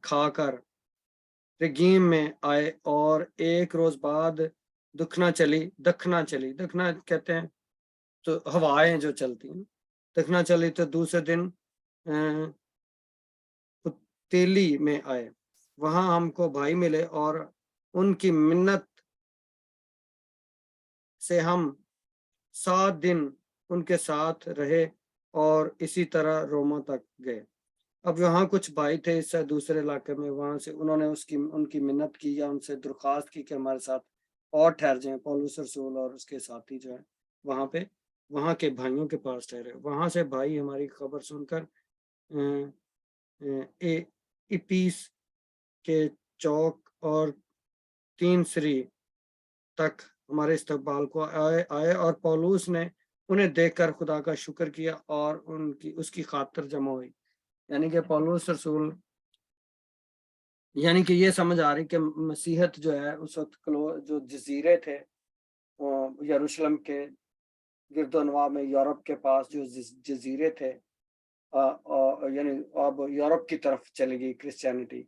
S5: खाकर रेगीम में आए, और एक रोज बाद दखना कहते हैं तो हवाएं जो चलती हैं, दखना चली। तो दूसरे दिन पुतेली में आए, वहां हमको भाई मिले, और उनकी मिन्नत से हम 7 दिन उनके साथ रहे, और इसी तरह रोमा तक गए। अब वहाँ कुछ भाई थे इस दूसरे इलाके में, वहां से उन्होंने उनकी मिन्नत की, या उनसे दरख्वास्त की कि हमारे साथ और ठहर जाएं। पौलुस रसूल और उसके साथी जो है वहाँ के भाइयों के पास ठहरे। वहां से भाई हमारी खबर सुनकर इपीस के चौक और 3 श्री तक हमारे इस्तकबाल को आए, और पौलुस ने उन्हें देखकर खुदा का शुक्र किया और उसकी खातिर जमा हुई। यानी कि पौलुस रसूल, यानी कि ये समझ आ रही कि मसीहत जो है उस वक्त जो जजीरे थे यरूशलेम के गिरदोनवा में, यूरोप के पास जो जजीरे थे, यानी अब यूरोप की तरफ चली गई क्रिश्चियनिटी,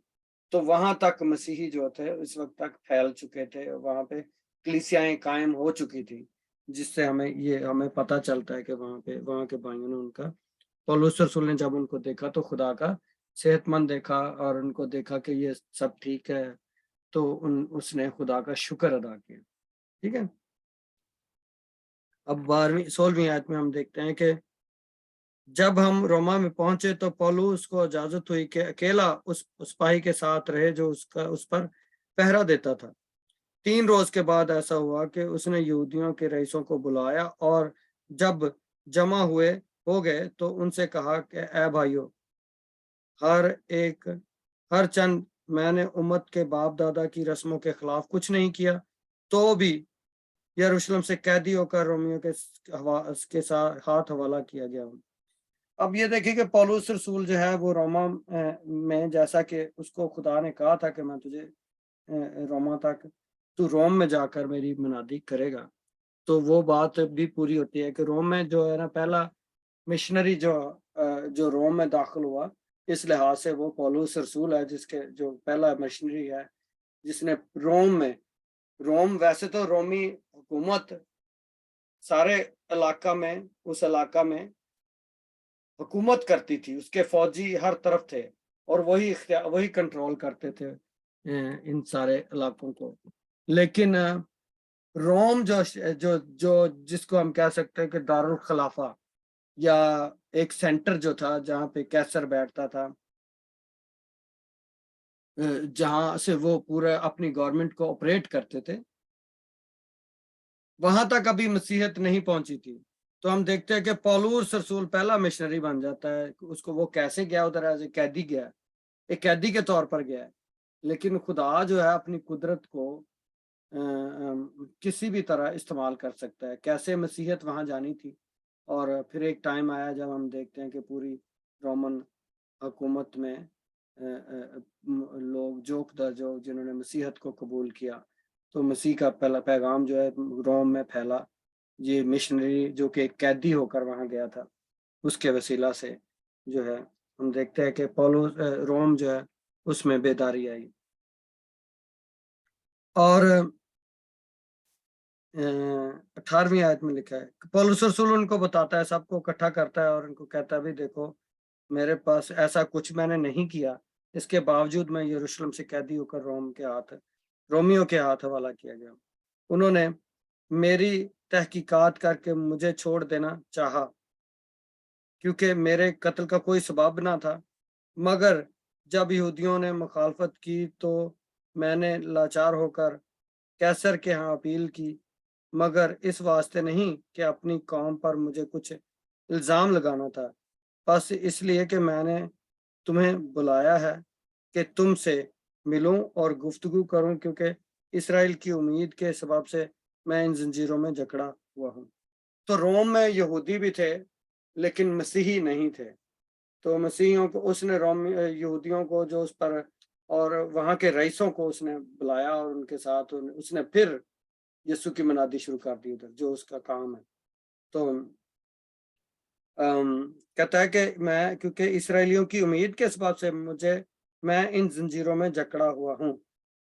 S5: तो वहां तक मसीही जो थे इस वक्त तक फैल चुके थे, वहां पे कलीसियाएं कायम हो चुकी थी, जिससे हमें पता चलता है कि वहां के भाइयों ने पौलुस रसूल ने जब उनको देखा तो खुदा का सेहतमंद देखा, और उनको देखा कि ये सब ठीक है, तो उसने खुदा का शुक्र अदा किया। ठीक है, अब 16वीं आयत में हम देखते हैं कि जब हम रोमा में पहुंचे तो पौलुस को इजाजत हुई कि अकेला उस सिपाही के साथ रहे जो उस पर पहरा देता था। 3 रोज के बाद ऐसा हुआ कि उसने यहूदियों के रईसों को बुलाया, और जब जमा हो गए तो उनसे कहा कि ऐ भाइयों, हर चंद मैंने उम्मत के बाप दादा की रस्मों के खिलाफ कुछ नहीं किया, तो भी यरूशलेम से कैदी होकर रोमियो के साथ हाथ हवाला किया गया हूँ। अब ये देखिए कि पौलुस रसूल जो है वो रोमा में, जैसा कि उसको खुदा ने कहा था कि मैं तुझे रोमा तक, तू रोम में जाकर मेरी मुनादी करेगा, तो वो बात भी पूरी होती है कि रोम में जो है ना, पहला मिशनरी जो रोम में दाखिल हुआ, इस लिहाज से वो पौलुस रसूल है, जिसके जो पहला मिशनरी है जिसने रोम वैसे तो रोमी हुकूमत सारे उस इलाका में हुकूमत करती थी, उसके फौजी हर तरफ थे, और वही कंट्रोल करते थे इन सारे इलाकों को। लेकिन रोम जो जिसको हम कह सकते हैं कि दारुल खिलाफा, या एक सेंटर जो था जहाँ पे कैसर बैठता था, जहाँ से वो पूरा अपनी गवर्नमेंट को ऑपरेट करते थे, वहां तक अभी मसीहत नहीं पहुंची थी। तो हम देखते हैं कि पौलुस रसूल पहला मिशनरी बन जाता है। उसको वो कैसे गया उधर, एज ए कैदी गया, एक कैदी के तौर पर गया है, लेकिन खुदा जो है अपनी कुदरत को किसी भी तरह इस्तेमाल कर सकता है। कैसे मसीहत वहां जानी थी, और फिर एक टाइम आया जब हम देखते हैं कि पूरी रोमन हुकूमत में लोग जोक दर्जो जिन्होंने मसीहत को कबूल किया, तो मसीह का पहला पैगाम जो है रोम में फैला। ये मिशनरी जो कि एक कैदी होकर वहां गया था, उसके वसीला से जो है हम देखते हैं कि पौलुस रोम जो है उसमें बेदारी आई। और 18वीं आयत में लिखा है, पौलुस रसूल उनको बताता है, सबको इकट्ठा करता है और उनको कहता है भी देखो मेरे पास ऐसा कुछ मैंने नहीं किया, इसके बावजूद मैं यरूशलेम से कैदी होकर रोमियों के हाथ हवाला किया गया। उन्होंने मेरी तहकीकात करके मुझे छोड़ देना चाहा, क्योंकि मेरे कत्ल का कोई सबब ना था, मगर जब यहूदियों ने मुखालफत की तो मैंने लाचार होकर कैसर के यहाँ अपील की, मगर इस वास्ते नहीं कि अपनी कौम पर मुझे कुछ इल्ज़ाम लगाना था, बस इसलिए कि मैंने तुम्हें बुलाया है कि तुमसे मिलूं और गुफ्तगू करूं, क्योंकि इसराइल की उम्मीद के सबब से मैं इन जंजीरों में जकड़ा हुआ हूं। तो रोम में यहूदी भी थे लेकिन मसीही नहीं थे। तो मसीहियों को उसने यहूदियों को जो उस पर और वहां के रईसों को उसने बुलाया और उनके साथ उसने फिर यीशु की मनादी शुरू कर दी उधर, जो उसका काम है। तो कहता है कि मैं क्योंकि इसराइलियों की उम्मीद के सबब से मैं इन जंजीरों में जकड़ा हुआ हूँ।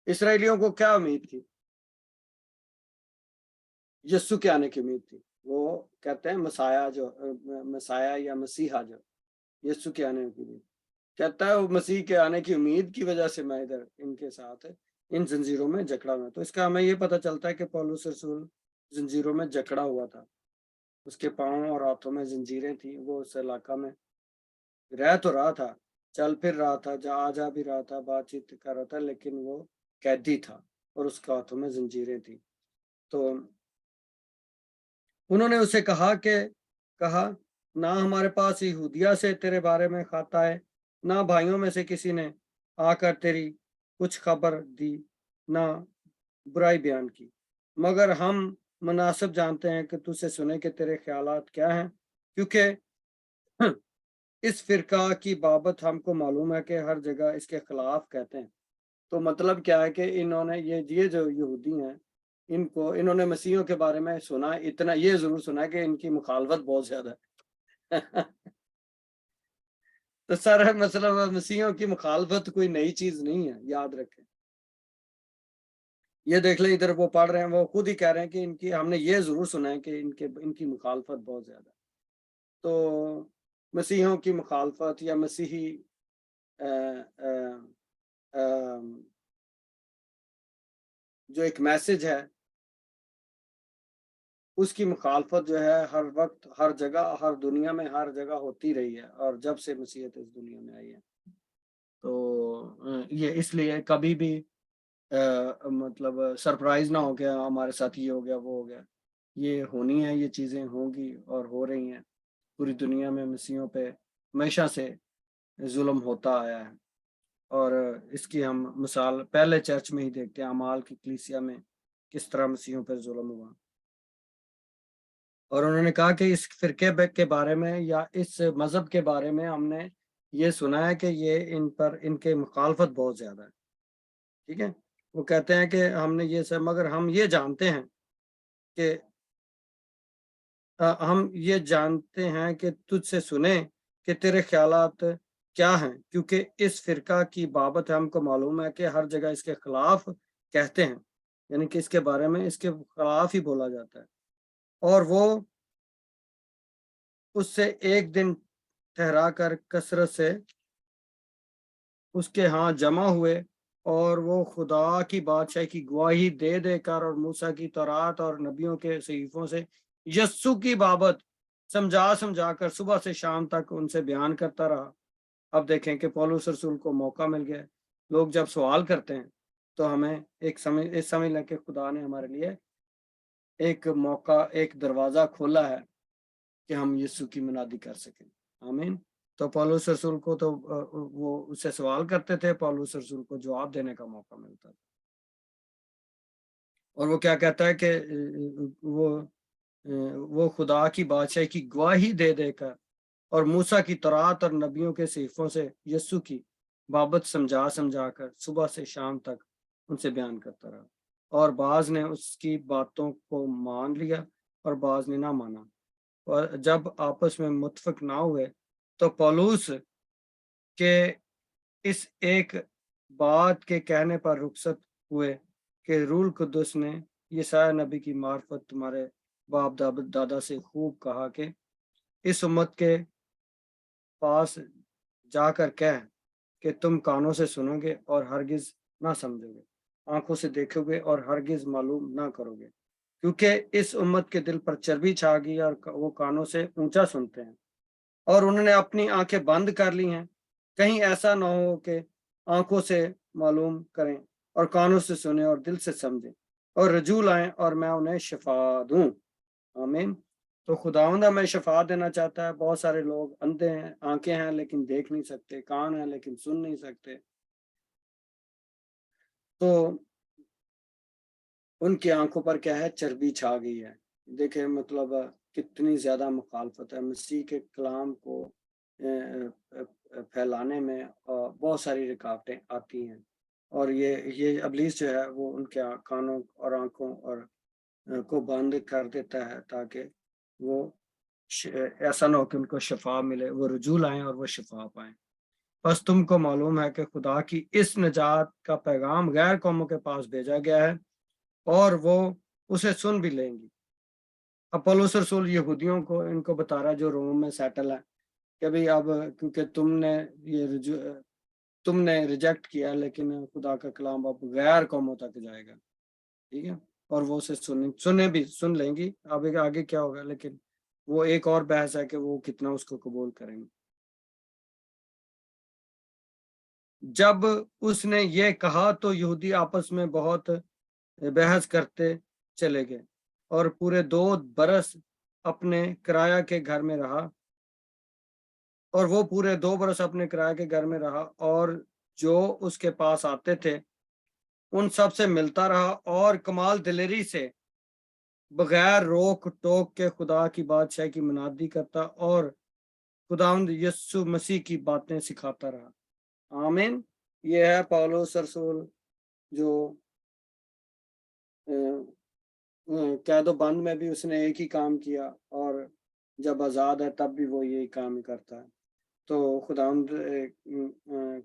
S5: इसराइलियों को क्या उम्मीद थी? यीशु के आने की उम्मीद थी। वो कहते हैं मसाया या मसीहा जो यीशु के आने की उम्मीद, कहता है वो मसीह के आने की उम्मीद की वजह से मैं इधर इनके साथ इन जंजीरों में जकड़ा हुआ। तो इसका हमें ये पता चलता है कि पौलुस रसूल जंजीरों में जकड़ा हुआ था, उसके पांव और हाथों में जंजीरें थी। वो उस इलाका में रह तो रहा था, चल फिर रहा था, जा भी रहा था, बातचीत कर रहा था, लेकिन वो कैदी था और उसके हाथों में जंजीरें थी। तो उन्होंने उसे कहा ना हमारे पास यहूदिया से तेरे बारे में खाता है, ना भाइयों में से किसी ने आकर तेरी कुछ खबर दी, ना बुराई बयान की, मगर हम मुनासिब जानते हैं कि तुझसे सुने कि तेरे ख्यालात क्या हैं, क्योंकि इस फिरका की बाबत हमको मालूम है कि हर जगह इसके खिलाफ कहते हैं। तो मतलब क्या है कि इन्होंने ये जो यहूदी हैं, इन्होंने मसीहियों के बारे में सुना, इतना ये जरूर सुना है कि इनकी मुखालफत बहुत ज्यादा है। तो सर मतलब मसीहियों की मुखालफत कोई नई चीज नहीं है, याद रखें। ये देख ले, इधर वो पढ़ रहे हैं, वो खुद ही कह रहे हैं कि हमने ये जरूर सुना है कि इनकी मुखालफत बहुत ज्यादा। तो मसीहियों की मुखालफत या मसीही जो एक मैसेज है उसकी मुखालफत जो है हर वक्त हर जगह हर दुनिया में हर जगह होती रही है, और जब से मसीहत इस दुनिया में आई है। तो ये इसलिए कभी भी मतलब सरप्राइज ना हो गया हमारे साथ ये हो गया वो हो गया, ये होनी है, ये चीज़ें होंगी और हो रही हैं। पूरी दुनिया में मसीहों पे हमेशा से जुल्म होता आया है, और इसकी हम मिसाल पहले चर्च में ही देखते हैं, अमाल की कलीसिया में किस तरह मसीहों पर जुल्म हुआ। और उन्होंने कहा कि इस फिरके के बारे में या इस मजहब के बारे में हमने ये सुना है कि ये इनके मुखालफत बहुत ज्यादा है। ठीक है, वो कहते हैं कि हमने ये सब, मगर हम ये जानते हैं कि तुझसे सुने कि तेरे ख्यालात क्या हैं, क्योंकि इस फिरका की बाबत हमको मालूम है कि हर जगह इसके खिलाफ कहते हैं, यानी कि इसके बारे में इसके खिलाफ ही बोला जाता है। और वो उससे एक दिन ठहरा कर कसरत से उसके यहाँ जमा हुए, और वो खुदा की बादशाही की गवाही दे देकर और मूसा की तौरात और नबियों के सहीफों से यस्सु की बाबत समझा कर सुबह से शाम तक उनसे बयान करता रहा। अब देखें कि पौलुस रसूल को मौका मिल गया। लोग जब सवाल करते हैं तो हमें समझ लें कि खुदा ने हमारे लिए एक मौका, एक दरवाजा खोला है कि हम यीशु की मनादी कर सकें। आमीन। तो पौलुस रसूल को तो वो उससे सवाल करते थे, पौलुस रसूल को जवाब देने का मौका मिलता था। और वो क्या कहता है कि वो खुदा की बादशाही की गवाही दे देकर और मूसा की तौरात और नबियों के सहीफों से यीशु की बाबत समझा कर सुबह से शाम तक उनसे बयान करता रहा, और बाज ने उसकी बातों को मान लिया और बाज ने ना माना। और जब आपस में मुत्फिक ना हुए तो पौलुस के इस एक बात के कहने पर रुखसत हुए कि रूह कुद्दुस ने यशायाह नबी की मार्फत तुम्हारे बाप दादा से खूब कहा कि इस उम्मत के पास जाकर कह कि तुम कानों से सुनोगे और हरगिज ना समझोगे, आंखों से देखोगे और हरगिज मालूम ना करोगे, क्योंकि इस उम्मत के दिल पर चर्बी छा गई और वो कानों से ऊंचा सुनते हैं और उन्होंने अपनी आंखें बंद कर ली हैं। कहीं ऐसा ना हो कि आंखों से मालूम करें और कानों से सुने और दिल से समझें और रजू लाएं और मैं उन्हें शिफा दूं। आमीन। तो खुदावंद हमें शिफा देना चाहता है। बहुत सारे लोग अंधे हैं, आंखें हैं लेकिन देख नहीं सकते, कान हैं लेकिन सुन नहीं सकते, तो उनकी आंखों पर क्या है, चर्बी छा गई है। देखें मतलब कितनी ज्यादा मुखालफत है मसीह के कलाम को फैलाने में, बहुत सारी रुकावटें आती हैं और ये इब्लीस जो है वो उनके कानों और आंखों और को बंद कर देता है ताकि वो ऐसा ना हो कि उनको शिफा मिले, वो रुजू लाएं और वो शिफा पाएं। बस तुमको मालूम है कि खुदा की इस निजात का पैगाम गैर कौमों के पास भेजा गया है और वो उसे सुन भी लेंगी। अब पौलुस रसूल यहूदियों को इनको बता रहा है जो रोम में सेटल है कि भाई अब क्योंकि तुमने रिजेक्ट किया, लेकिन खुदा का कलाम अब गैर कौमों तक जाएगा, ठीक है, और वो उसे सुन लेंगी। अब आगे क्या होगा, लेकिन वो एक और बहस है कि वो कितना उसको कबूल करेंगे। जब उसने ये कहा तो यहूदी आपस में बहुत बहस करते चले गए और पूरे 2 बरस अपने किराया के घर में रहा और जो उसके पास आते थे उन सब से मिलता रहा और कमाल दिलेरी से बगैर रोक टोक के खुदा की बादशाही की मनादी करता और खुदावंद यीशु मसीह की बातें सिखाता रहा। आमीन। ये है पौलुस रसूल जो कैदो बंद में भी उसने एक ही काम किया और जब आज़ाद है तब भी वो यही काम करता है। तो खुदावंद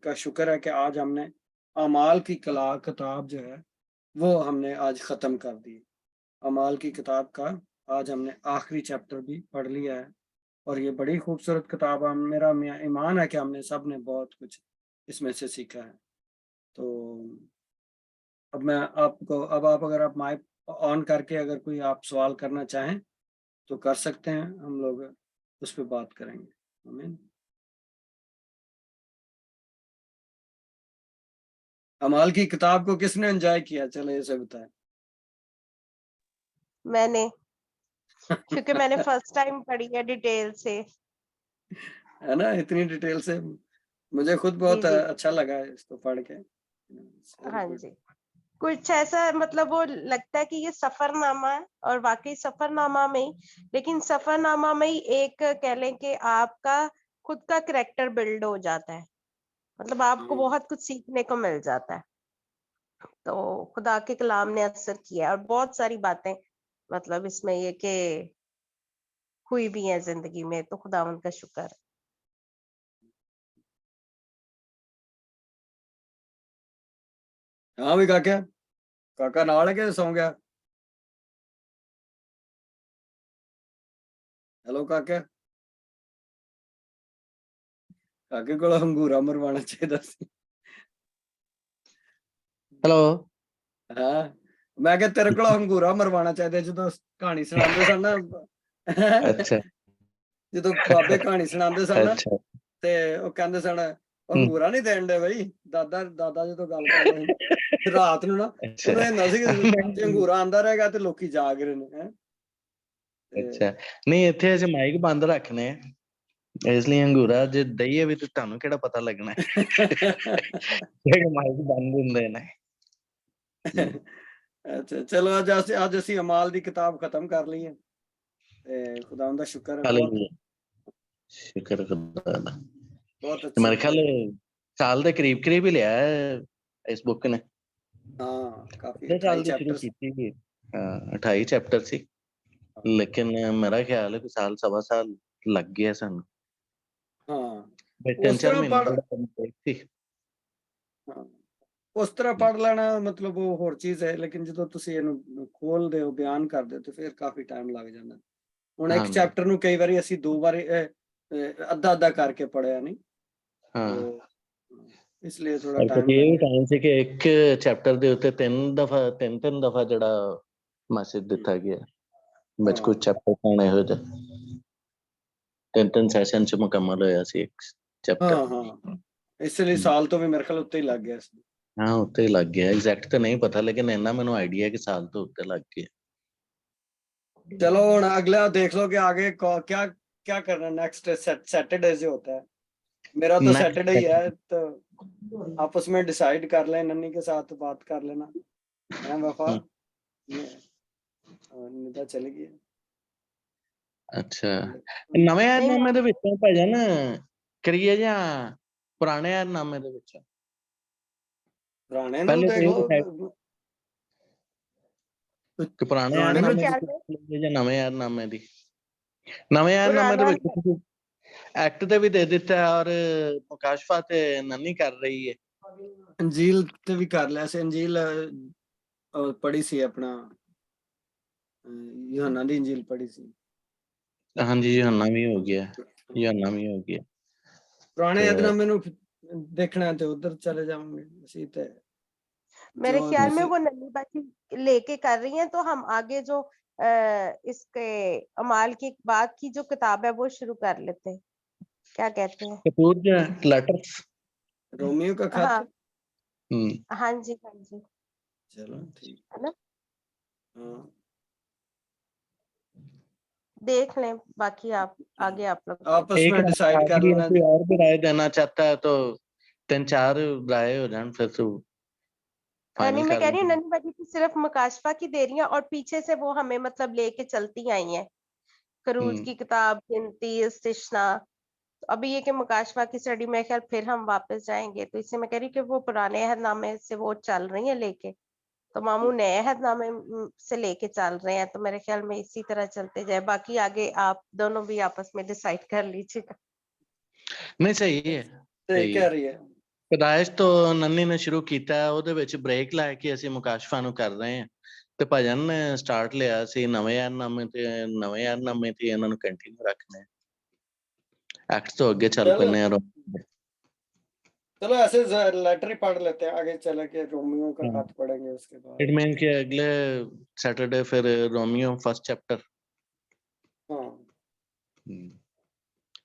S5: का शुक्र है कि आज हमने अमाल की किताब जो है वो हमने आज ख़त्म कर दी। अमाल की किताब का आज हमने आखिरी चैप्टर भी पढ़ लिया है और ये बड़ी खूबसूरत किताब है। मेरा ईमान है कि हमने सब ने बहुत कुछ इसमें से सीखा है। तो अब मैं आपको आप अगर माइक ऑन करके अगर कोई आप सवाल करना चाहें तो कर सकते हैं, हम लोग उस पर बात करेंगे। आमीन। अमाल की किताब को किसने एंजॉय किया, चलो इसे बताएं।
S1: मैंने, क्योंकि मैंने फर्स्ट टाइम पढ़ी है डिटेल से।
S5: है ना, इतनी डिटेल से मुझे खुद बहुत
S1: जी।
S5: अच्छा लगा इसको पढ़ के।
S1: हाँ जी, कुछ ऐसा मतलब वो लगता है कि ये सफरनामा है और वाकई सफरनामा में ही, लेकिन सफरनामा में ही एक कह लें कि आपका खुद का कैरेक्टर बिल्ड हो जाता है, मतलब आपको बहुत कुछ सीखने को मिल जाता है। तो खुदा के कलाम ने असर किया और बहुत सारी बातें मतलब इसमें ये कि हुई भी है जिंदगी में, तो खुदावंद का शुक्र है।
S5: हाँ भी काका नाल के सौ गया। हेलो काके को अंगूरा मरवाना चाहिए सी।
S7: हेलो।
S5: हाँ मैं क्या तेरे को अंगूरा मरवाना चाहिए जो कहानी सुनाते सन ना।
S7: अच्छा।
S5: जो बाबे कहानी सुनाते सन ना
S7: अच्छा।
S5: ते वो कहंदे सन अंगूरा नहीं देन दे बई, दादा जो गल करदे रात नूं ना
S7: अच्छा।
S5: उन्हें अंगूरा आंदा रहेगा ते लोकी जाग रहे ने।
S7: ਅੱਛਾ ਨਹੀਂ ਇੱਥੇ ਅਸੀਂ ਮਾਈਕ ਬੰਦ ਰੱਖਨੇ ਆ ਇਸ ਲਈ ਅੰਗੂਰਾ ਜੇ ਦਈਏ ਵੀ ਤੇ ਤੁਹਾਨੂੰ ਕਿਹੜਾ ਪਤਾ ਲੱਗਣਾ ਮਾਈਕ ਬੰਦ ਹੁੰਦੇ ਨੇ
S5: ਅੱਛਾ ਚਲੋ ਅੱਜ ਅਸੀਂ ਅਮਾਲ ਦੀ ਕਿਤਾਬ ਖਤਮ ਕਰ ਲਈ ਹੈ ਤੇ ਖੁਦਾਵੰਦ ਦਾ ਸ਼ੁਕਰ ਹੈ ਬਹੁਤ
S7: ਹਾਲੇਲੂਇਆ ਸ਼ੁਕਰ ਖੁਦਾ ਦਾ
S5: ਬਹੁਤ
S7: ਤੇ ਮੇਰੇ
S5: ਅੱਛੀ
S7: ਖਿਆਲ ਸਾਲ ਦੇ ਕਰੀਬ ਹੀ ਲਿਆ ਹੈ ਇਸ ਬੁੱਕ ਨੇ
S5: ਹਾਂ ਕਾਫੀ
S7: ਪਿਛਲੇ
S5: 28
S7: ਸਾਲ ਦੀ ਸ਼ੁਰੂ
S5: ਚੈਪਟਰਸ
S7: ਕੀਤੀ ਸੀ 28 ਚੈਪਟਰ ਸੀ ਲੇਕਿਨ ਮੇਰਾ ਖਿਆਲ ਹੈ ਕਿ ਸਾਲ ਸਵਾ ਸਾਲ ਲੱਗ ਗਿਆ ਸਾਨੂੰ
S5: ਹਾਂ
S7: ਤਿੰਨ
S5: ਉਸ
S7: ਚਾਰ
S5: ਤਰ੍ਹਾਂ
S7: ਮਹੀਨੇ
S5: ਪੜ੍ਹ
S7: ਜਿਹੜਾ ਕੰਮ ਸੀ
S5: ਹਾਂ ਉਸ ਤਰ੍ਹਾਂ ਪੜ੍ਹ ਲੈਣਾ ਮਤਲਬ ਉਹ ਹੋਰ ਚੀਜ਼ ਹੈ ਲੇਕਿਨ ਜਦੋਂ ਤੁਸੀਂ ਇਹਨੂੰ ਖੋਲਦੇ ਹੋ ਬਿਆਨ ਕਰਦੇ ਹੋ ਤੇ ਫਿਰ ਕਾਫੀ ਟਾਈਮ ਲੱਗ ਜਾਂਦਾ ਹੁਣ ਇੱਕ
S7: ਹਾਂਜੀ
S5: ਚੈਪਟਰ ਨੂੰ ਕਈ ਵਾਰੀ ਅਸੀਂ 2 ਵਾਰੀ ਅੱਧਾ ਕਰਕੇ ਪੜਿਆ ਨਹੀਂ
S7: ਹਾਂ
S5: ਇਸ ਲਈ ਥੋੜਾ
S7: ਔਰ
S5: ਟਾਈਮ
S7: ਕਦੇ ਇਹ
S5: ਲੱਗ
S7: ਵੀ
S5: ਗਿਆ
S7: ਟਾਈਮ ਸੀ ਕਿ ਇੱਕ ਚੈਪਟਰ ਦੇ ਉੱਤੇ ਤਿੰਨ ਦਫਾ ਜਿਹੜਾ ਮੈਸੇਜ ਦਿੱਤਾ ਗਿਆ ਵਿੱਚ ਕੁਝ ਚੈਪਟਰ ਪਾਉਣੇ ਇਹੋ ਜਿਹੇ ਤਿੰਨ ਸੈਸ਼ਨ ਚ ਮੁਕੰਮਲ ਹੋਇਆ ਸੀ ਇੱਕ ਚੈਪਟਰ
S5: ਹਾਂ ਇਸ ਲਈ ਸਾਲ ਤੋਂ ਵੀ ਮੇਰੇ ਖਿਆਲ ਉੱਤੇ ਹੀ ਲੱਗ ਗਿਆ ਸੀ
S7: ਹਾਂ ਉੱਤੇ ਹੀ ਲੱਗ ਗਿਆ ਐਗਜ਼ੈਕਟ ਤਾਂ ਨਹੀਂ ਪਤਾ ਲੇਕਿਨ ਇੰਨਾ ਮੈਨੂੰ ਆਈਡੀਆ ਕਿ ਸਾਲ ਤੋਂ ਉੱਤੇ ਲੱਗ ਗਿਆ
S5: चलो अगला देख लो कि आगे क्या क्या करना नेक्स्ट सैटरडे से होता है मेरा तो सैटरडे ही है तो आपस में डिसाइड कर लें नन्नी के साथ बात कर लेना है वफा निदा चली गई
S7: ਅੱਛਾ ਨਵੇਂ ਨਾਮੇ ਦੇ ਵਿੱਚੋਂ ਭਜਨ ਕਰੀਏ ਜਾਂ ਪੁਰਾਣੇ ਨਾਮੇ ਦੇ ਵਿੱਚੋਂ
S5: पुराने नु
S7: ਪਹਿਲੇ
S5: देख
S7: ਤੇ
S5: लो
S7: ਕਿ ਪੁਰਾਣੇ
S5: ਪੁਰਾਣੇ
S7: ਨਾਮੇ
S1: ਵਿੱਚ
S7: ਦੀ ਜਾਂ ਨਵੇਂ ਨਾਮੇ ਦੀ ਨਵੇਂ ਨਾਮੇ ਦੇ
S1: ਪੁਰਾਣਾ
S7: ਵਿੱਚ ਤੁਸੀਂ ਐਕਟ ਤੇ ਵੀ ਦੇ ਦਿੱਤਾ ਹੈ ਔਰ ਮੁਕਾਸ਼ਫਾ ਤੇ ਨੰਨੀ ਕਰ ਰਹੀ ਹੈ
S5: अंजील ते भी कर लिया से अंजील पढ़ी सी अपना यूहन्ना दी अंजील पढ़ी सी
S7: ਹਾਂਜੀ ਯੋਹੰਨਾ ਵੀ ਹੋ ਗਿਆ ਯੋਹੰਨਾ ਵੀ ਹੋ ਗਿਆ
S5: पुराने
S7: तो-
S5: यदनामे नु देखना है तो उधर चले जाओगे इसी ते
S1: मेरे
S5: जो
S1: ख्याल में
S5: किसी-
S1: वो नन्ही बाजी लेके कर रही हैं तो हम आगे जो इसके अमाल की बाद की जो किताब है वो शुरू कर लेते हैं क्या कहते हैं
S7: कपूर लेटर्स
S5: रोमियो का
S1: हाँ
S5: खत
S1: हाँ जी
S5: चलो ठीक
S1: है ना
S5: हाँ
S1: देख लें बाकी आप आगे आप लोग
S5: आपस
S7: एक
S5: में डिसाइड कर
S7: आदमी
S5: लेना
S7: कोई और भी राय देना चाहता है तो 3-4 राय हो जाए फिर तो
S1: नहीं
S7: फाइनल
S1: मैं
S7: कर
S1: कह रही हूँ
S7: लेंगे
S1: नन्ही बाजी की सिर्फ मुकाशफा की दे रही है और पीछे से वो हमें मतलब लेके चलती आई हैं खरूज की किताब गिनती इस्तिश्ना तो अभी ये कि मुकाशफा की स्टडी में ख्याल फिर हम वापस जाएंगे तो इससे मैं कह रही हूँ कि वो पुराने अहदनामे से वो चल रही है लेके तो मामू नए अहदनामे से लेके चल रहे हैं तो मेरे ख्याल में इसी तरह चलते जाए बाकी आगे आप दोनों भी आपस में डिसाइड कर लीजिएगा
S7: नहीं सही है
S5: सही कह रही है
S7: ਪਦਾਇਸ਼ ਤੋਂ ਨੰਨੀ ਨੇ ਸ਼ੁਰੂ ਕੀਤਾ ਉਹਦੇ ਵਿੱਚ ਬ੍ਰੇਕ ਲਾ ਕੇ ਅਸੀਂ ਮੁਕਾਸ਼ਫਾ ਨੂੰ ਕਰ ਰਹੇ ਹਾਂ ਤੇ ਭਜਨ ਨੇ ਸਟਾਰਟ ਲਿਆ ਸੀ ਨਵੇਂ ਨਾਮੇ ਤੇ ਇਹਨਾਂ ਨੂੰ ਕੰਟੀਨਿਊ ਰੱਖਣਾ ਹੈ ਐਕਟ ਤੋਂ ਅੱਗੇ ਚੱਲ
S5: चलो
S7: ਪੈਨੇ ਆ
S5: चलो ऐसे लेटर ही पढ़ लेते हैं आगे चले के रोमियो का खत पढ़ेंगे उसके बाद
S7: इट मीन कि अगले सैटरडे फिर रोमियो फर्स्ट चैप्टर
S5: हाँ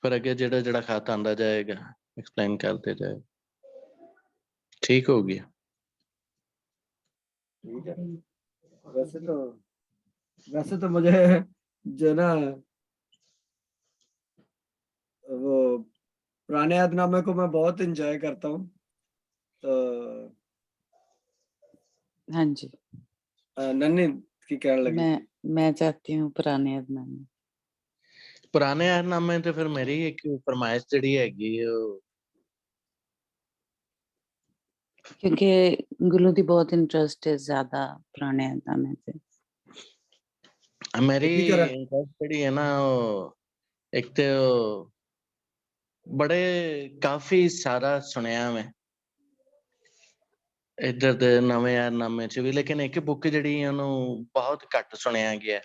S7: फिर अगे ਜਿਹੜਾ ਖਤ ਆਂਦਾ ਜਾਏਗਾ एक्सप्लेन करते जाए ठीक हो गया
S5: ठीक है वैसे तो मुझे जो ना वो पुराने यादनामे को मैं बहुत एंजॉय करता हूँ तो
S4: हाँ जी
S5: नन्नी की कहने लगी
S4: मैं चाहती हूँ पुराने अदनामे
S7: पुराने नामे तो फिर मेरी एक फरमाइश ਜਿਹੜੀ ਹੈਗੀ
S4: क्योंकि गुलू दी बहुत इंटरेस्ट है ज्यादा पुराने अदनामे से
S7: मेरी
S5: की करा?
S7: इंटरेस्ट ਜਿਹੜੀ ਹੈ ਨਾ ਇੱਕ ਤੇ ਬੜੇ ਕਾਫੀ ਸਾਰਾ ਸੁਣਿਆ ਮੈਂ ਇੱਧਰ ਦੇ ਨਵੇਂ ਨਾਮੇ ਚ ਵੀ ਲੇਕਿਨ ਇੱਕ ਬੁੱਕ ਜਿਹੜੀ ਉਹਨੂੰ ਬਹੁਤ ਘੱਟ ਸੁਣਿਆ ਗਿਆ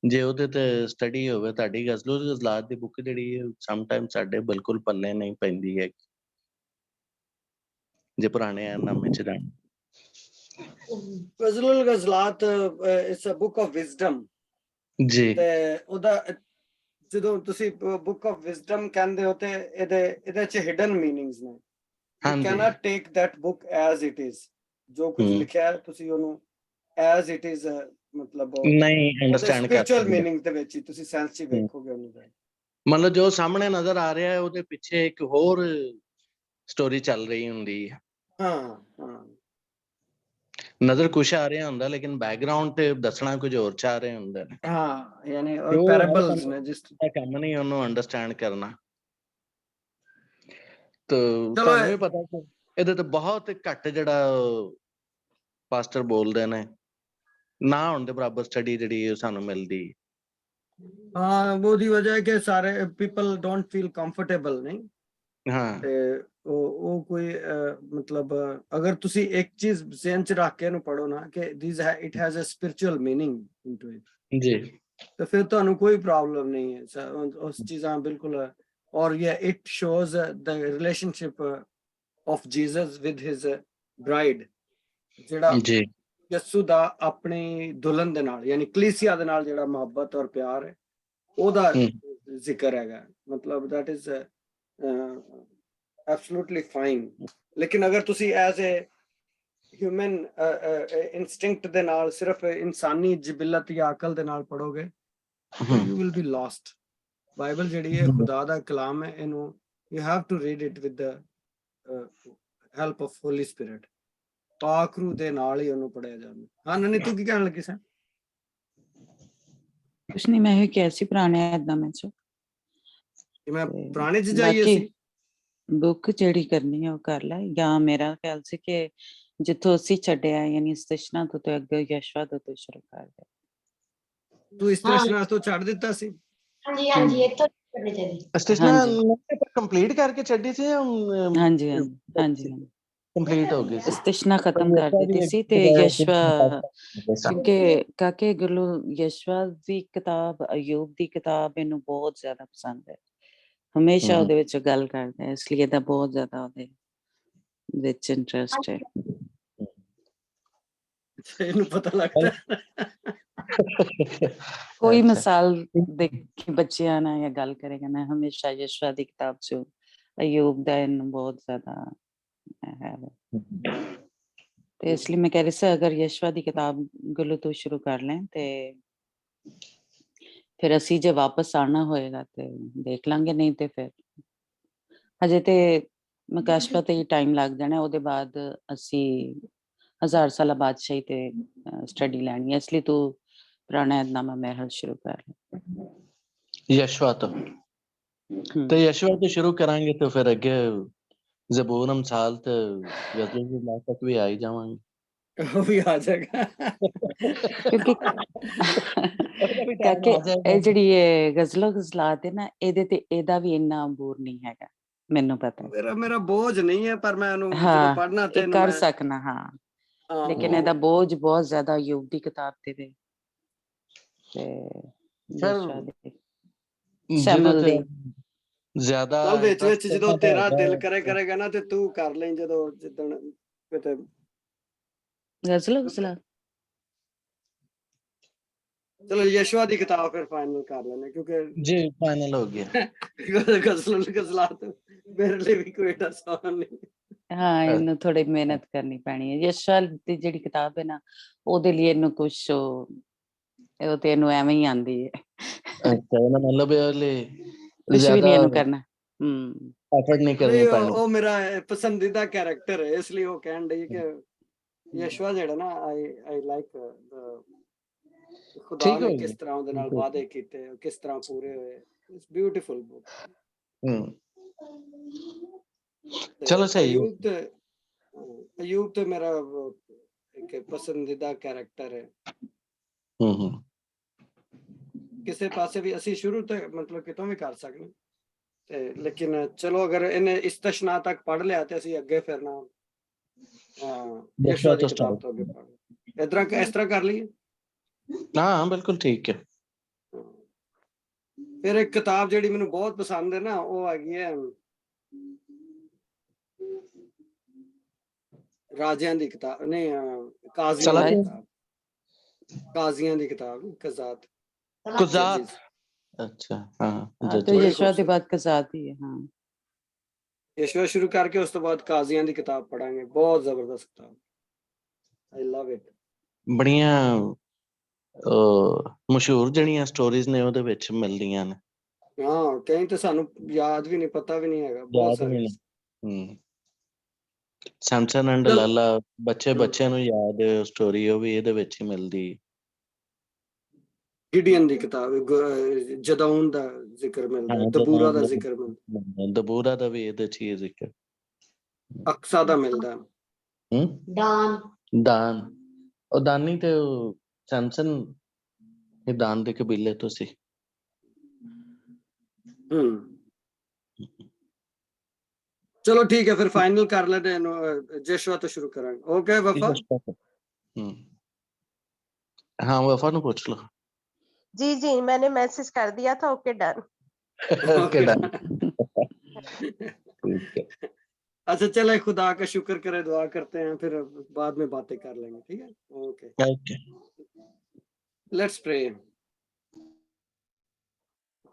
S7: ਜੇ ਉਹਦੇ ਤੇ ਸਟੱਡੀ ਹੋਵੇ ਤੁਹਾਡੀ ਗਜ਼ਲਾਤ ਦੀ ਬੁੱਕ ਜਿਹੜੀ ਸਮ ਟਾਈਮ ਸਾਡੇ ਬਿਲਕੁਲ ਪੱਲੇ ਨਹੀਂ ਪੈਂਦੀ ਹੈ ਜੇ ਪੁਰਾਣੇ ਨਾਮੇ ਚ ਜਾਣ
S5: Ghazalul Ghazlat it's a book of wisdom
S7: ਜੀ
S5: ਤੇ ਉਹਦਾ ਜਦੋਂ ਤੁਸੀਂ ਬੁੱਕ ਆਫ ਵਿਜ਼ਡਮ ਕਹਿੰਦੇ ਹੋ ਤੇ ਇਹਦੇ ਚ ਹਿਡਨ ਮੀਨਿੰਗਸ ਨੇ you can't take that book as it is ਜੋ ਕੁਝ ਲਿਖਿਆ ਹੈ ਤੁਸੀਂ ਉਹਨੂੰ ਐਜ਼ ਇਟ ਇਜ਼ ਮਤਲਬ
S7: ਨਹੀਂ ਅੰਡਰਸਟੈਂਡ ਕਰ
S5: ਸਪਿਰਚੁਅਲ
S7: ਸਕਦੇ।
S5: ਮੀਨਿੰਗ ਦੇ ਵਿੱਚ ਹੀ ਤੁਸੀਂ ਸੈਂਸ ਚ ਹੀ ਵੇਖੋਗੇ ਉਹਨੂੰ ਤਾਂ।
S7: ਮਤਲਬ ਜੋ ਸਾਹਮਣੇ ਨਜ਼ਰ ਆ ਰਿਹਾ ਹੈ ਉਹਦੇ ਪਿੱਛੇ ਇੱਕ ਹੋਰ ਸਟੋਰੀ ਚੱਲ ਰਹੀ ਹੁੰਦੀ ਹੈ।
S5: ਹਾਂ ਹਾਂ
S7: ਨਜ਼ਰ ਕੁਛ ਆ ਰਿਹਾ ਹੁੰਦਾ ਲੇਕਿਨ ਬੈਕਗ੍ਰਾਉਂਡ ਤੇ ਦੱਸਣਾ ਕੁਝ ਹੋਰ ਚਾਹ ਰਹੇ ਹੁੰਦੇ ਨੇ।
S5: ਹਾਂ ਯਾਨੀ
S7: ਤੇ ਉਹ
S5: ਪੈਰਾਬਲਸ ਨੇ ਜਿਸ
S7: ਦਾ ਕੰਮ ਨਹੀਂ ਉਹਨੂੰ ਅੰਡਰਸਟੈਂਡ ਕਰਨਾ। ਤੇ
S5: ਚਲੋ
S7: ਤੁਹਾਨੂੰ ਵੀ ਪਤਾ ਕਿ ਇਹਦੇ ਤੇ ਬਹੁਤ ਘੱਟ ਜਿਹੜਾ ਪਾਸਟਰ ਬੋਲਦੇ ਨੇ, ਨਾ ਹੋਣ ਦੇ ਬਰਾਬਰ ਸਟੱਡੀ ਜਿਹੜੀ ਸਾਨੂੰ ਮਿਲਦੀ।
S5: ਹਾਂ ਉਹਦੀ ਵਜ੍ਹਾ ਹੈ ਕਿ ਸਾਰੇ ਪੀਪਲ ਡੋਂਟ ਫੀਲ ਕੰਫਰਟੇਬਲ ਨਹੀਂ।
S7: ਹਾਂ
S5: ਤੇ ਉਹ ਕੋਈ ਮਤਲਬ ਅਗਰ ਤੁਸੀਂ ਇੱਕ ਚੀਜ਼ ਜ਼ਿਹਨ ਚ ਰੱਖ ਕੇ ਇਹਨੂੰ ਪੜੋ ਨਾ ਕਿ it has a spiritual meaning into it,
S7: ਜੀ
S5: ਤੇ ਫਿਰ ਤੁਹਾਨੂੰ ਕੋਈ ਪ੍ਰੋਬਲਮ ਨਹੀਂ ਹੈ ਉਸ ਚੀਜ਼ਾਂ ਬਿਲਕੁਲ। ਔਰ ਇਹ it shows the relationship of Jesus with his bride, ਜਿਹੜਾ
S7: ਜੀ
S5: ਯਿਸੂ ਦਾ ਆਪਣੀ ਦੁਲਹਨ ਦੇ ਨਾਲ ਯਾਨੀ ਕਲੀਸਿਆ ਦੇ ਨਾਲ ਜਿਹੜਾ ਮੁਹੱਬਤ ਔਰ ਪਿਆਰ ਹੈ ਉਹਦਾ ਜ਼ਿਕਰ ਹੈਗਾ। ਮਤਲਬ that is absolutely fine। ਲੇਕਿਨ ਅਗਰ ਤੁਸੀਂ ਐਜ਼ ਏ ਹਿਊਮਨ ਇਨਸਟਿੰਕਟ ਦੇ ਨਾਲ ਸਿਰਫ ਇਨਸਾਨੀ ਜਿਬਿਲਤ ਜਾਂ ਅਕਲ ਦੇ ਨਾਲ ਪੜੋਗੇ you will be lost। Bible ਜਿਹੜੀ ਹੈ ਖੁਦਾ ਦਾ ਕਲਾਮ ਹੈ, ਇਹਨੂੰ you have to read it with the help of Holy Spirit। ਪਾਕ ਰੂਹ ਦੇ ਨਾਲ ਹੀ ਉਹਨੂੰ ਪੜਿਆ ਜਾਂਦਾ। ਹਾਂ ਨਨੀ ਤੂੰ ਕੀ ਕਹਿਣ ਲੱਗੀ ਸੈਂ?
S4: ਕੁਛ ਨਹੀਂ, ਮੈਂ ਇਹ ਕਿਹਾ ਸੀ ਪੁਰਾਣੇ ਐਦਾਂ ਚ
S5: ਕਿ ਮੈਂ
S4: ਤੇ
S5: ਪੁਰਾਣੇ ਚ ਜਾਈਏ
S4: ਬਾਕੀ
S5: ਸੀ।
S4: ਬੁੱਕ ਜਿਹੜੀ ਕਰਨੀ ਹੈ ਉਹ ਕਰ ਲੈ, ਜਾਂ ਮੇਰਾ ਖਿਆਲ ਸੀ ਕਿ ਜਿੱਥੋਂ ਅਸੀਂ ਛੱਡਿਆ ਯਾਨੀ ਸਟੇਸ਼ਨਾਂ ਤੋਂ ਤੇ ਅੱਗੇ ਯਸ਼ਵਾ ਤੋਂ ਸ਼ੁਰੂ ਕਰ ਦੇ।
S5: ਤੂੰ ਇਸ ਤ੍ਰਿਸ਼ਨਾ ਤੋਂ ਛੱਡ ਦਿੱਤਾ ਸੀ?
S3: ਹਾਂਜੀ ਹਾਂਜੀ ਇੱਥੋਂ ਕਰਨੀ ਚਾਹੀਦੀ।
S7: ਸਟੇਸ਼ਨਾਂ
S4: ਹਾਂਜੀ
S7: ਕੰਪਲੀਟ ਕਰਕੇ ਛੱਡੀ ਸੀ ਜਾਂ
S4: ਹਾਂਜੀ ਹਾਂਜੀ ਹਾਂਜੀ ਹਾਂਜੀ
S7: ਕੰਪਲੀਟ ਹੋ ਗਈ ਸੀ?
S4: ਸਟੇਸ਼ਨਾਂ ਖਤਮ ਕਰ ਦਿੱਤੀ ਸੀ ਤੇ ਯਸ਼ਵਾ, ਕਿਉਂਕਿ ਕਾਕੇ ਗੁਰੂ ਯਸ਼ਵਾ ਦੀ ਕਿਤਾਬ, ਅਯੂਬ ਦੀ ਕਿਤਾਬ ਇਹਨੂੰ ਬਹੁਤ ਜ਼ਿਆਦਾ ਪਸੰਦ ਹੈ, ਹਮੇਸ਼ਾ ਉਹਦੇ ਵਿੱਚ ਗੱਲ ਕਰਦਾ ਹੈ, ਇਸ ਲਈ ਇਹਦਾ ਬਹੁਤ ਜ਼ਿਆਦਾ ਉਹਦੇ ਵਿੱਚ ਇੰਟਰਸਟ ਹੈ।
S5: ਇਹਨੂੰ ਪਤਾ ਲੱਗਦਾ
S4: ਕੋਈ ਮਿਸਾਲ ਦੇਖ ਕੇ ਬੱਚਿਆਂ ਨਾਲ ਜਾਂ ਗੱਲ ਕਰੇਗਾ ਨਾ, ਹਮੇਸ਼ਾ ਯਸ਼ਵਾ ਦੀ ਕਿਤਾਬ ਚ ਅਯੂਬ ਦਾ ਇਹਨੂੰ ਬਹੁਤ ਜ਼ਿਆਦਾ ਹੈ। ਤੇ ਇਸ ਲਈ ਮੈਂ ਕਹਿ ਰਹੀ ਸੀ ਅਗਰ ਯਸ਼ਵਾ ਦੀ ਕਿਤਾਬ ਗੁਰੂ ਤੋਂ ਸ਼ੁਰੂ ਕਰ ਲੈਂ ਤੇ ਫਿਰ ਅਸੀਂ ਜੇ ਵਾਪਸ ਆਣਾ ਹੋਏਗਾ ਤੇ ਦੇਖ ਲਾਂਗੇ, ਨਹੀਂ ਤੇ ਫਿਰ ਹਜੇ ਤੇ ਮਕਾਸ਼ਫਾ ਤੇ ਹੀ ਟਾਈਮ ਲੱਗ ਜਾਣਾ, ਉਹਦੇ ਬਾਅਦ ਅਸੀਂ 1000 ਸਾਲਾਂ ਬਾਦਸ਼ਾਹੀ ਤੇ ਸਟੱਡੀ ਲੈਣੀ ਹੈ, ਇਸ ਲਈ ਤੂੰ ਪੁਰਾਣਾ ਐਦਨਾਮਾ ਮਹਿਲ ਸ਼ੁਰੂ ਕਰ ਲੈ।
S7: ਯਸ਼ਵਾ ਤੋਂ ਤੇ ਯਸ਼ਵਾ ਤੋਂ ਸ਼ੁਰੂ ਕਰਾਂਗੇ ਤੇ ਫਿਰ ਅੱਗੇ ਜ਼ਬੂਰ, ਅਮਸਾਲ ਤੇ ਗਜ਼ਲ ਤੱਕ ਵੀ ਆ ਹੀ ਜਾਵਾਂਗੇ।
S5: ਉਹ ਵੀ ਆ ਜਾਏਗਾ
S4: ਕਿਉਂਕਿ ਕਾਕੇ ਇਹ ਜਿਹੜੀ ਇਹ ਗਜ਼ਲੋ ਗਜ਼ਲਾਤ ਹੈ ਨਾ, ਇਹਦੇ ਤੇ ਇਹਦਾ ਵੀ ਇੰਨਾ ਅਬੂਰ ਨਹੀਂ ਹੈਗਾ, ਮੈਨੂੰ ਪਤਾ।
S5: ਮੇਰਾ ਬੋਝ ਨਹੀਂ ਹੈ, ਪਰ ਮੈਂ ਇਹਨੂੰ ਜਦੋਂ
S4: ਹਾਂ
S5: ਪੜ੍ਹਨਾ ਤੇ
S4: ਇਹ ਕਰ ਸਕਣਾ, ਹਾਂ ਲੇਕਿਨ ਇਹਦਾ ਬੋਝ ਬਹੁਤ ਜ਼ਿਆਦਾ ਅਯੂਬ ਦੀ ਕਿਤਾਬ ਤੇ ਤੇ ਯਸ਼ਵਾ ਦੇ ਸ਼ਮੂਏਲ ਦੀ।
S7: ਜ਼ਿਆਦਾ
S5: ਚੱਲ ਵਿੱਚ ਜਦੋਂ ਤੇਰਾ ਦਿਲ ਕਰੇਗਾ ਨਾ ਤੇ ਤੂੰ ਕਰ ਲੈ, ਜਦੋਂ ਜਿੱਦਣ ਕਿਤੇ
S4: ਗਜ਼ਲੋ ਗਜ਼ਲਾਤ।
S5: ਚਲੋ ਯਸ਼ਵਾ ਦੀ ਕਿਤਾਬ ਫਿਰ ਫਾਈਨਲ ਕਰ ਲੈਣੇ, ਕਿਉਂਕਿ
S7: ਜੀ ਫਾਈਨਲ ਹੋ ਗਿਆ।
S5: ਗਜ਼ਲਾਤ ਮੇਰੇ ਲਈ ਵੀ ਕੋਈ ਆਸਾਨ ਨਹੀਂ।
S4: ਹਾਂ ਇਹਨੂੰ ਥੋੜੀ ਮਿਹਨਤ ਕਰਨੀ ਪੈਣੀ ਹੈ। ਯਸ਼ਵਾ ਦੀ ਜਿਹੜੀ ਕਿਤਾਬ ਹੈ ਨਾ, ਉਹਦੇ ਲਈ ਇਹਨੂੰ ਕੁਛ ਉਹ ਤੇ ਇਹਨੂੰ ਐਵੇਂ ਹੀ ਆਂਦੀ ਹੈ।
S7: ਅੱਛਾ, ਇਹਦਾ ਮਤਲਬ
S4: ਕੁਛ ਵੀ ਨਹੀਂ ਇਹਨੂੰ ਕਰਨਾ।
S7: ਐਫਰਟ ਨਹੀਂ ਕਰਨੀ ਪੈਣੀ।
S5: ਉਹ ਮੇਰਾ ਪਸੰਦੀਦਾ ਕੈਰੈਕਟਰ ਹੈ, ਇਸ ਲਈ ਉਹ ਕਹਿਣ ਡਈ ਕਿ ਯਸ਼ਵਾ ਜਿਹੜਾ ਨਾ ਆਈ ਲਾਈਕ ਖੁਦਾ ਨੇ ਕਿਸ ਤਰ੍ਹਾਂ ਉਹਦੇ ਨਾਲ ਵਾਅਦੇ ਕੀਤੇ, ਕਿਸ ਤਰ੍ਹਾਂ ਪੂਰੇ ਹੋਏ। It's beautiful book.
S7: ਚਲੋ ਸਹੀ ਹੈ।
S5: ਅਯੂਬ ਤੇ ਮੇਰਾ ਇੱਕ ਪਸੰਦੀਦਾ ਕੈਰੈਕਟਰ ਹੈ। ਕਿਸੇ ਪਾਸੇ ਵੀ ਅਸੀਂ ਸ਼ੁਰੂ ਤੋਂ ਮਤਲਬ ਕਿਤੋਂ ਵੀ ਕਰ ਸਕਦੇ ਤੇ, ਲੇਕਿਨ ਚਲੋ ਅਗਰ ਇਹਨੇ ਇਸਤਸ਼ਨਾ ਤੱਕ ਪੜ੍ਹ ਲਿਆ ਤੇ ਅਸੀਂ ਅੱਗੇ ਫਿਰਨਾ ਯਸ਼ਵਾ ਦੀ ਕਿਤਾਬ ਤੋਂ ਅੱਗੇ ਪੜ੍ਹ ਇਸ ਤਰ੍ਹਾਂ ਕਰ ਲਈਏ।
S7: ਹਾਂ ਬਿਲਕੁਲ ਠੀਕ ਹੈ।
S5: ਫਿਰ ਇੱਕ ਕਿਤਾਬ ਜਿਹੜੀ ਮੈਨੂੰ ਬਹੁਤ ਪਸੰਦ ਹੈ ਨਾ, ਉਹ ਹੈਗੀ ਹੈ ਰਾਜਿਆਂ ਦੀ ਕਿਤਾਬ, ਨਹੀਂ ਕਾਜ਼ੀਆਂ ਦੀ ਕਿਤਾਬ, ਕਾਜ਼ੀਆਂ ਦੀ ਕਿਤਾਬ ਕਜ਼ਾਤ।
S7: ਕੁਜ਼ਾਤ, ਅੱਛਾ ਹਾਂ
S4: ਤੇ ਯਸ਼ਵਾ ਦੇ ਬਾਅਦ ਕਜ਼ਾਤ ਹੀ ਹੈ। ਹਾਂ
S5: ਯਸ਼ਵਾ ਸ਼ੁਰੂ ਕਰਕੇ ਉਸ ਤੋਂ ਬਾਅਦ ਕਾਜ਼ੀਆਂ ਦੀ ਕਿਤਾਬ ਪੜਾਂਗੇ, ਬਹੁਤ ਜ਼ਬਰਦਸਤ ਕਿਤਾਬ। I love it।
S7: ਬੜੀਆਂ ਮਸ਼ਹੂਰ ਜਿਹੜੀਆਂ ਸਟੋਰੀਜ਼ ਨੇ ਉਹਦੇ ਵਿੱਚ ਮਿਲਦੀਆਂ ਨੇ।
S5: ਹਾਂ ਕਈ ਤਾਂ ਸਾਨੂੰ ਯਾਦ ਵੀ ਨਹੀਂ, ਪਤਾ ਵੀ ਨਹੀਂ ਹੈਗਾ, ਬਹੁਤ
S7: ਯਾਦ
S5: ਸਾਰੇ।
S7: ਵੀ ਨੇ। ਸੈਮਸਨ ਐਂਡ
S5: ਚਲ
S7: ਲਾਲਾ, ਬੱਚਿਆਂ ਨੂੰ ਯਾਦ ਹੈ ਸਟੋਰੀ, ਉਹ ਵੀ ਇਹਦੇ ਵਿੱਚ ਹੀ ਮਿਲਦੀ।
S5: ਗਿਡੀਅਨ ਦੀ ਕਿਤਾਬ ਜਦਾਉਨ ਦਾ ਜ਼ਿਕਰ ਮਿਲਦਾ, ਦਬੂਰਾ ਦਾ ਜ਼ਿਕਰ ਮਿਲਦਾ,
S7: ਦਬੂਰਾ ਦਾ ਵੀ ਇਹਦੇ ਚ ਹੀ ਜ਼ਿਕਰ,
S5: ਅਕਸਾ ਦਾ ਮਿਲਦਾ।
S3: ਦਾਨ
S7: ਦਾਨ, ਉਹ ਦਾਨੀ ਤੇ ਸੈਮਸਨ ਇਹ ਦਾਨ ਦੇ ਕਬੀਲੇ ਤੋਂ ਸੀ।
S5: ਚਲੋ ਠੀਕ ਹੈ, ਫਿਰ ਫਾਈਨਲ ਕਰ ਲੈਂਦੇ ਹਾਂ, ਜਸ਼ਵਾ ਤੋਂ ਸ਼ੁਰੂ ਕਰਾਂਗੇ। ਓਕੇ ਵਫਾ।
S7: हाँ वफा ਨੂੰ ਪੁੱਛ ਲਓ।
S1: जी जी मैंने मैसेज कर दिया था। Okay done.
S7: Okay done.
S5: अच्छा चले, खुदा का शुक्र करे, दुआ करते हैं, फिर बाद में बातें कर लेंगे, ठीक है? Okay
S7: okay,
S5: let's pray.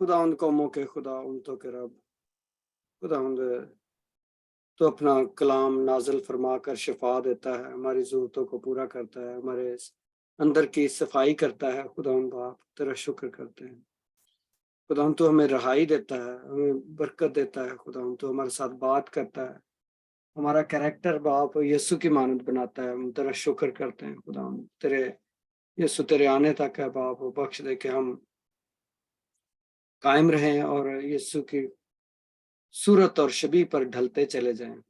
S5: खुदा उन कौमों के खुदा, उन तो के रब, खुदा उन तो अपना कलाम नाजल फरमा कर शिफा देता है, हमारी ज़रूरतों को पूरा करता है, हमारे अंदर की सफाई करता है। खुदा उन बाप तेरा शुक्र करते हैं। खुदा उन तो हमें रहाई देता है, हमें बरकत देता है। खुदा उन तो हमारे साथ बात करता है, हमारा कैरेक्टर बाप यीशु की मानद बनाता है। हम तेरा शुक्र करते हैं। खुदा उन तेरे यीशु तेरे आने तक है बाप, बख्श दे के हम कायम रहें और यीशु की सूरत और शबी पर ढलते चले जाएं।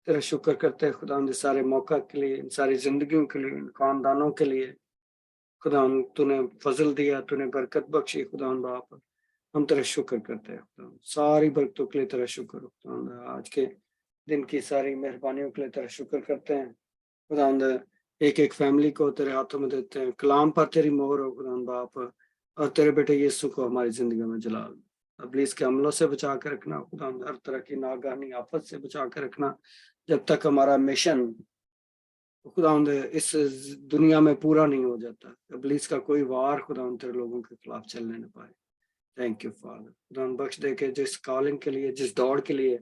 S5: तेरा शुक्र करते हैं खुदा उन सारे मौका के लिए, इन सारी जिंदगियों के लिए, इन खानदानों के लिए। खुदा तूने फजल दिया, तूने बरकत बख्शी। खुदा बाप हम तेरा शुक्र करते हैं। खुदा सारी बरकतों के लिए तेरा शुक्र। खुदा आज के दिन की सारी मेहरबानियों के लिए तेरा शुक्र करते हैं। खुदा एक एक फैमिली को तेरे हाथों में देते हैं। कलाम पर तेरी मोहर हो खुदा बाप, और तेरे बेटे यीशु को हमारी जिंदगी में जलाल। इब्लीस के हमलों से बचा कर रखना खुदा, हर तरह की नागानी आफत से बचा कर रखना, जब तक हमारा मिशन खुदा इस दुनिया में पूरा नहीं हो जाता। इब्लीस का कोई वार खुदा तेरे लोगों के खिलाफ चलने न पाए। Thank you father. खुदा बख्श दे के जिस कॉलिंग के लिए, जिस दौड़ के लिए,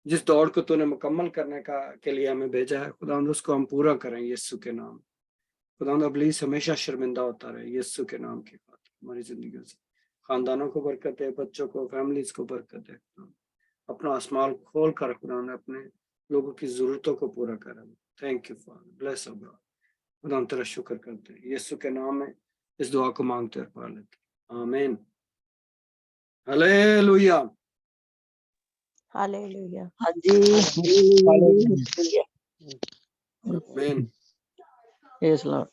S5: जिस दौड़ को तूने मुकम्मल करने के लिए हमें भेजा है, खुदा उसको हम पूरा करें यीशु के नाम। खुदा इब्लीस हमेशा शर्मिंदा होता रहे यीशु के नाम की बात हमारी जिंदगी से। खानदानों को बरकत दे, बच्चों को, फैमिलीज को बरकत दे। अपना आसमान खोल कर खुदा अपने लोगों की जरूरतों को पूरा करें। Thank you father, bless of God. खुदा हम तेरा शुक्र करते हैं, यीशु के नाम में इस दुआ को मांगते और पा लेते हैं। आमीन। हालेलुया।
S1: हालेलुया।
S6: हाँ जी।
S5: आमीन।
S6: Yes, Lord.